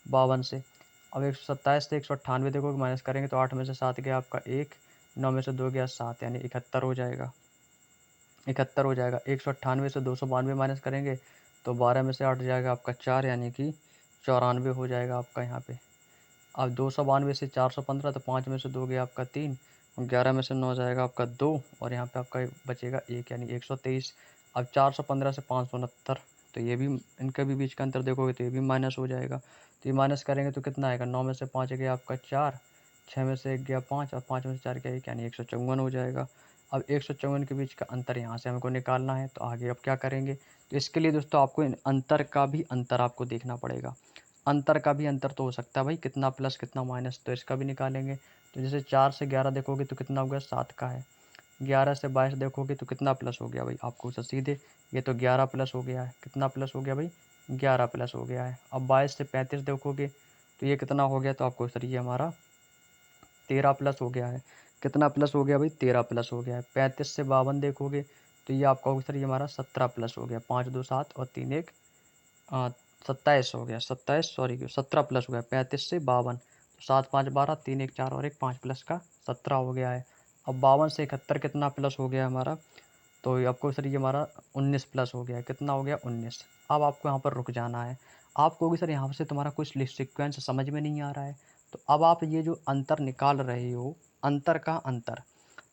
52 से। अब 127 से 198 देखोगे माइनस करेंगे तो 8 में से 7 गया आपका 1, 9 में से 2 गया 7, यानी 71 हो जाएगा, 71 हो जाएगा। 198 से 292 माइनस करेंगे तो 12 में से 8 जाएगा आपका 4, यानी कि 94 हो जाएगा आपका यहाँ पे। अब 292 से 415 तो 5 में से 2 गया आपका 3, 11 में से 9 जाएगा आपका 2 और यहाँ पे आपका बचेगा 1, यानी 123। अब 415 से 569 तो ये भी, इनके भी बीच का अंतर देखोगे तो ये भी माइनस हो जाएगा। तो ये माइनस करेंगे तो कितना आएगा, 9 में से 5 गया आपका 4, 6 में से 1 गया 5 और 5 में से 4 गया 1, यानी 154 हो जाएगा। अब 154 के बीच का अंतर यहाँ से हमको निकालना है, तो आगे अब क्या करेंगे, तो इसके लिए दोस्तों आपको इन अंतर का भी अंतर आपको देखना पड़ेगा। अंतर का भी अंतर तो हो सकता है भाई, कितना प्लस कितना माइनस, तो इसका भी निकालेंगे। तो जैसे 4 से 11 देखोगे तो कितना हो गया, 7 का है। 11 से 22 देखोगे तो कितना प्लस हो गया भाई, आपको सर सीधे ये तो 11 प्लस हो गया है। कितना प्लस हो गया भाई, 11 प्लस हो गया है। अब 22 से 35 देखोगे तो ये कितना हो गया, तो आपको सर ये हमारा 13 प्लस हो गया है। कितना प्लस हो गया भाई, 13 प्लस हो गया है। 35 से 52 देखोगे तो ये आपका होगा सर ये हमारा 17 प्लस हो गया, 5 2 7 और 3 1 27 हो गया, 27 सॉरी 17 प्लस हो गया 35 से 52। तो 7 5 12, 3 1 4 और 1 5 प्लस का 17 हो गया है। अब 52 से 71 कितना प्लस हो गया हमारा, तो ये आपको सर ये हमारा 19 प्लस हो गया है। कितना हो गया, 19। अब आपको यहाँ पर रुक जाना है। आप कहोगे सर यहाँ से तुम्हारा कुछ सीक्वेंस समझ में नहीं आ रहा है। तो अब आप ये जो अंतर निकाल रहे हो, अंतर का अंतर,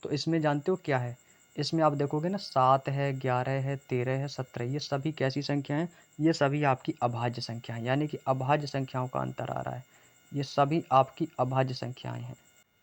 तो इसमें जानते हो क्या है, इसमें आप देखोगे ना 7 है, 11 है, 13 है, 17, ये सभी कैसी संख्या हैं, ये सभी आपकी अभाज्य संख्या हैं, यानी कि अभाज्य संख्याओं का अंतर आ रहा है। ये सभी आपकी अभाज्य संख्याएं हैं।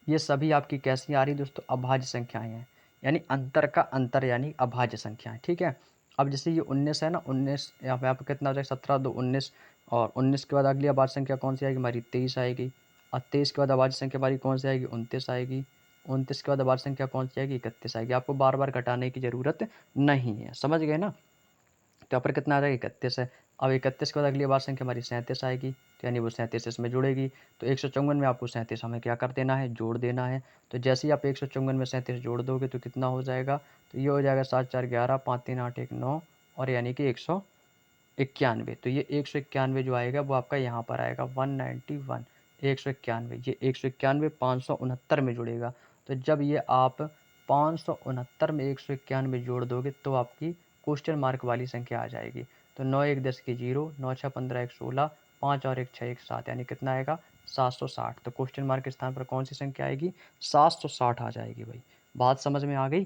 ये सभी आपकी कैसी आ रही दोस्तों, अभाज्य संख्याएं हैं, यानी अंतर का अंतर यानी अभाज्य संख्याएं। ठीक है। अब जैसे ये 19 है ना, 19 यहाँ पे आपको कितना हो जाएगा, 17 2 19, और 19 के बाद अगली अभाज्य संख्या कौन सी आएगी हमारी, 23 आएगी। और 23 के बाद अभाज्य संख्या हमारी कौन सी आएगी, 29 आएगी। 29 के बाद अभाज्य संख्या कौन सी आएगी, 31 आएगी। आपको बार बार घटाने की ज़रूरत नहीं है, समझ गए ना। तो यहाँ पर कितना आ जाएगा, 31 है। अब 31 के बाद अगली बार संख्या हमारी 37 आएगी, तो यानी वो 37 इसमें जुड़ेगी। तो 154 में आपको 37 हमें क्या कर देना है, जोड़ देना है। तो जैसे ही आप 154 में 37 जोड़ दोगे तो कितना हो जाएगा, तो ये हो जाएगा 7 4 11, 5 3 8 1 9, और यानी कि 191। तो ये 191 जो आएगा वो आपका यहाँ पर आएगा 191, 191, ये 191 569 में जुड़ेगा। तो जब ये आप 569 में 191 जोड़ दोगे तो आपकी क्वेश्चन मार्क वाली संख्या आ जाएगी। तो 9 1 10 की 0, 9 6 15 1 16, 5 और 1 6 1 7, यानी कितना आएगा 760। तो क्वेश्चन मार्क के स्थान पर कौन सी संख्या आएगी? 760 आ जाएगी भाई। बात समझ में आ गई?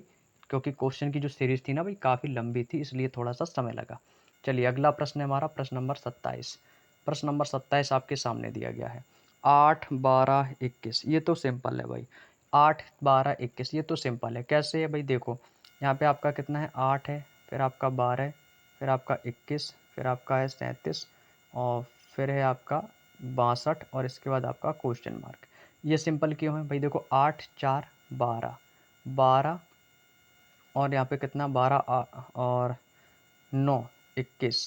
क्योंकि क्वेश्चन की जो सीरीज थी ना भाई काफ़ी लंबी थी, इसलिए थोड़ा सा समय लगा। चलिए अगला प्रश्न है हमारा प्रश्न नंबर 27। प्रश्न नंबर 27 आपके सामने दिया गया है। 8 12 21, ये तो सिंपल है भाई। 8 12 21 ये तो सिंपल है। कैसे है भाई? देखो यहाँ पे आपका कितना है? 8 है, फिर आपका 12, फिर आपका 21, फिर आपका है 37, और फिर है आपका 62, और इसके बाद आपका क्वेश्चन मार्क। ये सिंपल क्यों है भाई? देखो 8 4 12, 12 और यहाँ पे कितना 12 और 9 21,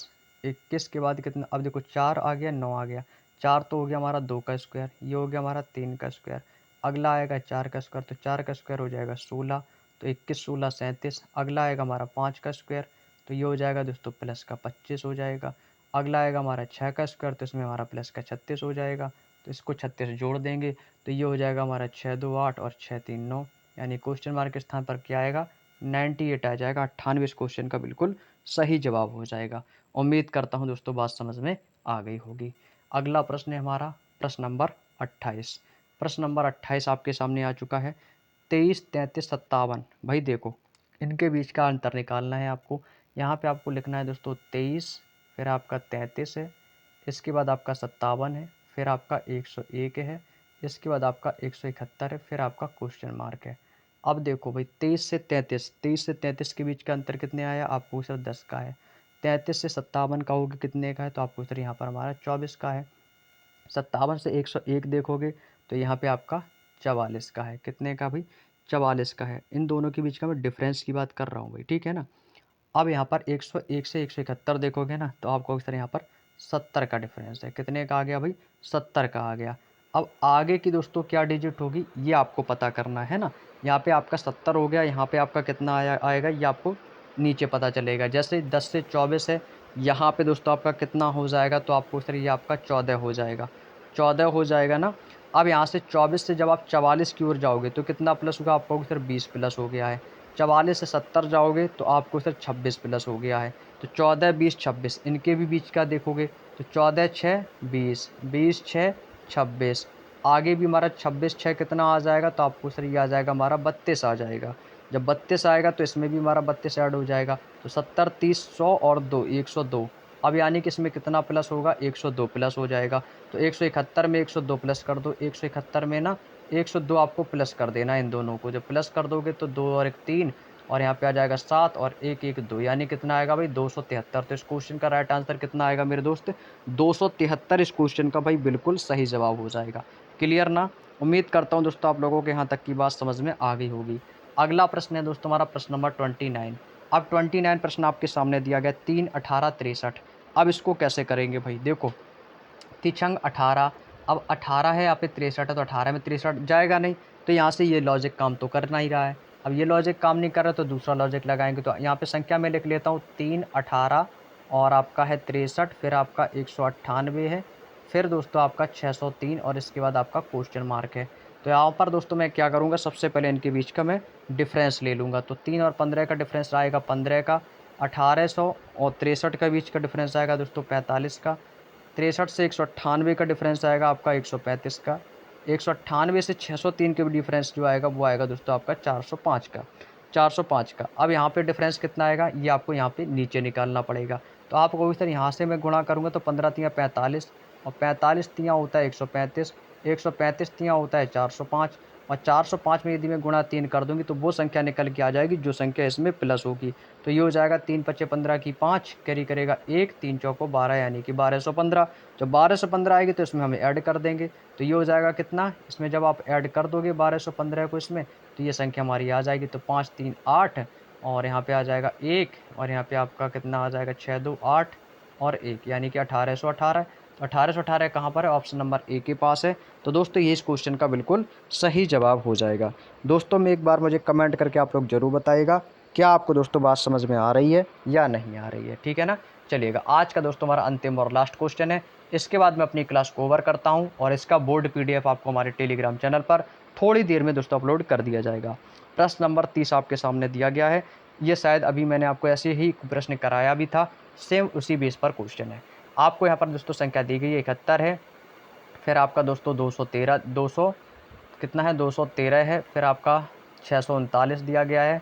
21 के बाद कितना? अब देखो 4 आ गया, 9 आ गया। 4 तो हो गया हमारा 2 का स्क्वायर, ये हो गया हमारा 3 का स्क्वायर। अगला आएगा 4 का स्क्वायर, तो 4 का स्क्वायर हो जाएगा 16, तो 21 16 37। अगला आएगा हमारा 5 का स्क्वायर, तो ये हो जाएगा दोस्तों प्लस का 25 हो जाएगा। अगला आएगा हमारा 6 का स्क्वायर, तो इसमें हमारा प्लस का 36 हो जाएगा। तो इसको 36 जोड़ देंगे तो ये हो जाएगा हमारा 6 2 8 और 6 3 9, यानी क्वेश्चन मार्क के स्थान पर क्या आएगा? 98 आ जाएगा। 98 इस क्वेश्चन का बिल्कुल सही जवाब हो जाएगा। उम्मीद करता हूँ दोस्तों बात समझ में आ गई होगी। अगला प्रश्न है हमारा प्रश्न नंबर 28। प्रश्न नंबर 28 आपके सामने आ चुका है। 23 33 57, भाई देखो इनके बीच का अंतर निकालना है आपको। यहाँ पे आपको लिखना है दोस्तों 23, फिर आपका 33 है, इसके बाद आपका 57 है, फिर आपका 101 है, इसके बाद आपका 171 है, फिर आपका क्वेश्चन मार्क है। अब देखो भाई 23 से 33, 23 से 33 के बीच का अंतर कितने आया? आप पूछ रहे 10 का है। 33 से 57 का होगा कितने का है? तो आप पूछ रहे यहाँ पर हमारा 24 का है। 57 से 101 देखोगे तो यहाँ पे आपका 44 का है। कितने का भाई? 44 का है। इन दोनों के बीच का मैं डिफरेंस की बात कर रहा हूँ भाई, ठीक है ना। अब यहाँ पर 101 से 171 देखोगे ना तो आपको सर यहाँ पर 70 का डिफरेंस है। कितने का आ गया भाई? 70 का आ गया। अब आगे की दोस्तों क्या डिजिट होगी ये आपको पता करना है ना। यहाँ पे आपका 70 हो गया, यहाँ पे आपका कितना आएगा ये आपको नीचे पता चलेगा। जैसे 10 से 24 है, यहाँ पे दोस्तों आपका कितना हो जाएगा? तो आपको सर ये आपका 14 हो जाएगा। 14 हो जाएगा ना। अब यहाँ से 24 से जब आप 44 की ओर जाओगे तो कितना प्लस होगा? आपको सर 20 प्लस हो गया है। 44 से 70 जाओगे तो आपको सर 26 प्लस हो गया है। तो 14 20 26, इनके भी बीच का देखोगे तो 14 6 20, 20 6 26, आगे भी हमारा 26 6 कितना आ जाएगा? तो आपको सर ये आ जाएगा हमारा 32 आ जाएगा। जब 32 आएगा तो इसमें भी हमारा 32 ऐड हो जाएगा। तो 70 30 100 और 2 102। अब यानी कि इसमें कितना प्लस होगा? 102 प्लस हो जाएगा। तो 171 में 102 प्लस कर दो। 171 में ना 102 आपको प्लस कर देना इन दोनों को। जब प्लस कर दोगे तो 2 और 1 3, और यहाँ पे आ जाएगा 7 और 1 1 2, यानी कितना आएगा भाई? 273। तो इस क्वेश्चन का राइट आंसर कितना आएगा मेरे दोस्त? 273 इस क्वेश्चन का भाई बिल्कुल सही जवाब हो जाएगा। क्लियर ना? उम्मीद करता हूँ दोस्तों आप लोगों के यहाँ तक की बात समझ में आ गई होगी। अगला प्रश्न है दोस्तों हमारा प्रश्न नंबर 29। अब 29 प्रश्न आपके सामने दिया गया 3 18 63। अब इसको कैसे करेंगे भाई? देखो तिछंग 18, अब 18 है यहाँ पे 63 है, तो 18 में 63 जाएगा नहीं। तो यहाँ से ये लॉजिक काम तो करना ही रहा है। अब ये लॉजिक काम नहीं कर रहा तो दूसरा लॉजिक लगाएंगे। तो यहाँ पे संख्या में लिख लेता हूँ 3 18 और आपका है 63, फिर आपका 198 है, फिर दोस्तों आपका 603 और इसके बाद आपका क्वेश्चन मार्क है। तो यहाँ पर दोस्तों मैं क्या करूँगा? सबसे पहले इनके बीच का मैं डिफरेंस ले लूँगा। तो 3 और 15 का डिफरेंस आएगा 15 का। 1800 और 63 का बीच का डिफरेंस आएगा दोस्तों 45 का। 63 से 198 का डिफरेंस आएगा आपका 135 का। 198 से 603 के भी डिफरेंस जो आएगा वो आएगा दोस्तों आपका 405 का। 405 का। अब यहाँ पे डिफरेंस कितना आएगा ये आपको यहाँ पे नीचे निकालना पड़ेगा। तो आपको सर यहाँ से मैं गुणा करूँगा तो 15 तियाँ 45 और 45 तियाँ होता है 135, 135 तियाँ होता है 405, और 405 में यदि मैं गुणा 3 कर दूंगी तो वो संख्या निकल के आ जाएगी जो संख्या इसमें प्लस होगी। तो ये हो जाएगा 3 पच्चे 15 की 5, कैरी करेगा 1, 3 चौको 12, यानी कि 1215। जब 1215 आएगी तो इसमें हम ऐड कर देंगे। तो ये हो जाएगा कितना? इसमें जब आप ऐड कर दोगे 1215 को इसमें तो ये संख्या हमारी आ जाएगी। तो 5 3 8 और यहाँ पे आ जाएगा 1, और यहाँ पे आपका कितना आ जाएगा 6 2 8 और 1, यानी कि 1818। तो 1818 कहाँ पर है? ऑप्शन नंबर ए के पास है। तो दोस्तों ये इस क्वेश्चन का बिल्कुल सही जवाब हो जाएगा। दोस्तों में एक बार मुझे कमेंट करके आप लोग ज़रूर बताइएगा क्या आपको दोस्तों बात समझ में आ रही है या नहीं आ रही है, ठीक है ना। चलिएगा आज का दोस्तों हमारा अंतिम और लास्ट क्वेश्चन है। इसके बाद मैं अपनी क्लास को ओवर करता हूँ और इसका बोर्ड PDF आपको हमारे टेलीग्राम चैनल पर थोड़ी देर में दोस्तों अपलोड कर दिया जाएगा। प्रश्न नंबर 30 आपके सामने दिया गया है। ये शायद अभी मैंने आपको ऐसे ही प्रश्न कराया भी था, सेम उसी बेस पर क्वेश्चन है। आपको यहाँ पर दोस्तों संख्या दी गई है 71 है, फिर आपका दोस्तों 213 200 कितना है 213 है, फिर आपका 639 दिया गया है,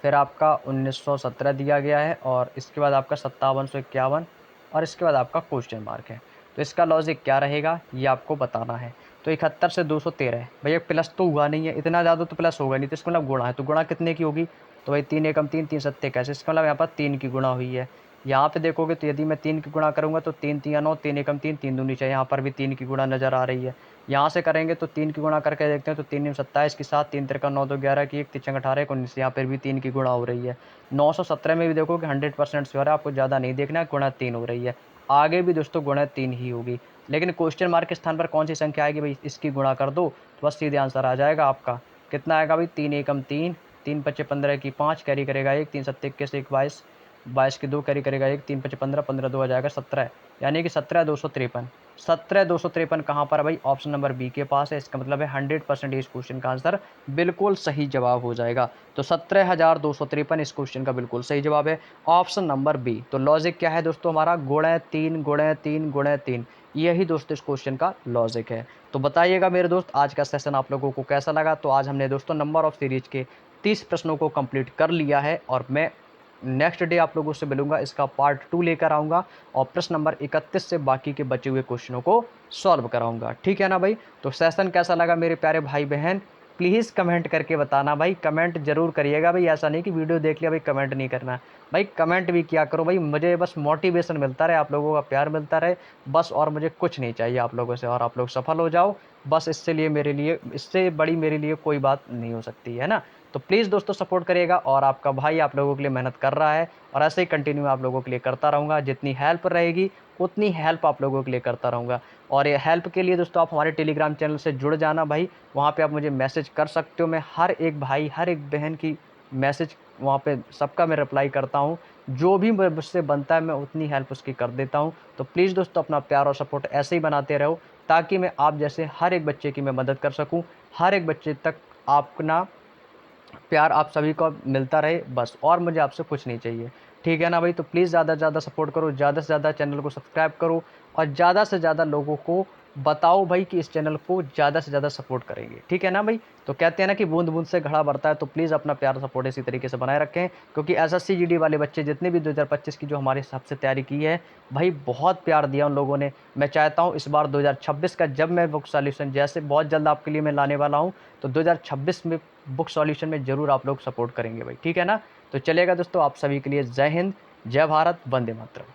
फिर आपका 1917 दिया गया है, और इसके बाद आपका 5751, और इसके बाद आपका क्वेश्चन मार्क है। तो इसका लॉजिक क्या रहेगा ये आपको बताना है। तो 71 से 213 है भैया, प्लस तो हुआ नहीं है, इतना ज़्यादा तो प्लस होगा नहीं, तो इसका मतलब गुणा है, तो गुणा कितने की होगी, तो भाई 3 एकम 3 3 सत्ते कैसे, इसका मतलब यहाँ पर 3 की गुणा हुई है। यहाँ पे देखोगे तो यदि मैं 3 की गुणा करूँगा तो 3 तिया 9, 3 एकम 3 3 दूनी 6, यहाँ पर भी 3 की गुणा नज़र आ रही है। यहाँ से करेंगे तो 3 की गुणा करके देखते हैं तो 3 27 के साथ 3 तिरका 9 2 11 की 1 तिरछंग 18 19, यहाँ पर भी 3 की गुणा हो रही है। 917 में भी देखोगे 100% श्योर है, आपको ज़्यादा नहीं देखना है, गुणा 3 हो रही है। आगे भी दोस्तों गुणा 3 ही होगी, लेकिन क्वेश्चन मार्क के स्थान पर कौन सी संख्या आएगी भाई, इसकी गुणा कर दो तो बस सीधे आंसर आ जाएगा आपका। कितना आएगा भाई, 3 एकम 3, 3 पच्चे 15 की 5, कैरी करेगा 1, 3 सत्ते 21 1 22, 22 की 2 कैरी करेगा 1, 3 पच्चे 15, 15 2 आ जाएगा 17, यानी कि 17,253। 17,253 कहाँ पर है भाई, ऑप्शन नंबर बी के पास है। इसका मतलब है 100% इस क्वेश्चन का आंसर बिल्कुल सही जवाब हो जाएगा। तो 17,253 इस क्वेश्चन का बिल्कुल सही जवाब है, ऑप्शन नंबर बी। तो लॉजिक क्या है दोस्तों हमारा, गुणे 3 गुणे 3 गुणे 3, यही दोस्तों इस क्वेश्चन का लॉजिक है। तो बताइएगा मेरे दोस्त आज का सेशन आप लोगों को कैसा लगा। तो आज हमने दोस्तों नंबर ऑफ सीरीज के 30 प्रश्नों को कंप्लीट कर लिया है, और मैं नेक्स्ट डे आप लोगों से मिलूंगा, इसका पार्ट 2 लेकर आऊँगा, और प्रश्न नंबर 31 से बाकी के बचे हुए क्वेश्चनों को सॉल्व कराऊंगा, ठीक है ना भाई। तो सेशन कैसा लगा मेरे प्यारे भाई बहन, प्लीज़ कमेंट करके बताना भाई, कमेंट जरूर करिएगा भाई, ऐसा नहीं कि वीडियो देख लिया भाई कमेंट नहीं करना भाई, कमेंट भी किया करो भाई, मुझे बस मोटिवेशन मिलता रहे, आप लोगों का प्यार मिलता रहे बस, और मुझे कुछ नहीं चाहिए आप लोगों से, और आप लोग सफल हो जाओ बस, इससे लिए मेरे लिए, इससे बड़ी मेरे लिए कोई बात नहीं हो सकती है ना। तो प्लीज़ दोस्तों सपोर्ट करिएगा, और आपका भाई आप लोगों के लिए मेहनत कर रहा है, और ऐसे ही कंटिन्यू आप लोगों के लिए करता रहूँगा, जितनी हेल्प रहेगी उतनी हेल्प आप लोगों के लिए करता रहूँगा। और ये हेल्प के लिए दोस्तों आप हमारे टेलीग्राम चैनल से जुड़ जाना भाई, वहाँ पे आप मुझे मैसेज कर सकते हो, मैं हर एक भाई हर एक बहन की मैसेज वहाँ पे सबका मैं रिप्लाई करता हूँ, जो भी मुझसे बनता है मैं उतनी हेल्प उसकी कर देता हूँ। तो प्लीज़ दोस्तों अपना प्यार और सपोर्ट ऐसे ही बनाते रहो, ताकि मैं आप जैसे हर एक बच्चे की मैं मदद कर सकूँ, हर एक बच्चे तक अपना प्यार आप सभी को मिलता रहे बस, और मुझे आपसे कुछ नहीं चाहिए, ठीक है ना भाई। तो प्लीज़ ज़्यादा से ज़्यादा सपोर्ट करो, ज़्यादा से ज़्यादा चैनल को सब्सक्राइब करो, और ज़्यादा से ज़्यादा लोगों को बताओ भाई कि इस चैनल को ज़्यादा से ज़्यादा सपोर्ट करेंगे, ठीक है ना भाई। तो कहते हैं ना कि बूंद बूंद से घड़ा भरता है, तो प्लीज़ अपना प्यार सपोर्ट इसी तरीके से बनाए रखें, क्योंकि एसएससी जीडी वाले बच्चे जितने भी 2025 की जो हमारे हिसाब से तैयारी की है भाई, बहुत प्यार दिया उन लोगों ने। मैं चाहता हूँ इस बार 2026 का जब मैं बुक सॉल्यूशन जैसे बहुत जल्द आपके लिए मैं लाने वाला हूँ, तो 2026 में बुक सॉल्यूशन में ज़रूर आप लोग सपोर्ट करेंगे भाई, ठीक है ना। तो चलेगा दोस्तों, आप सभी के लिए जय हिंद, जय भारत, वंदे मातरम।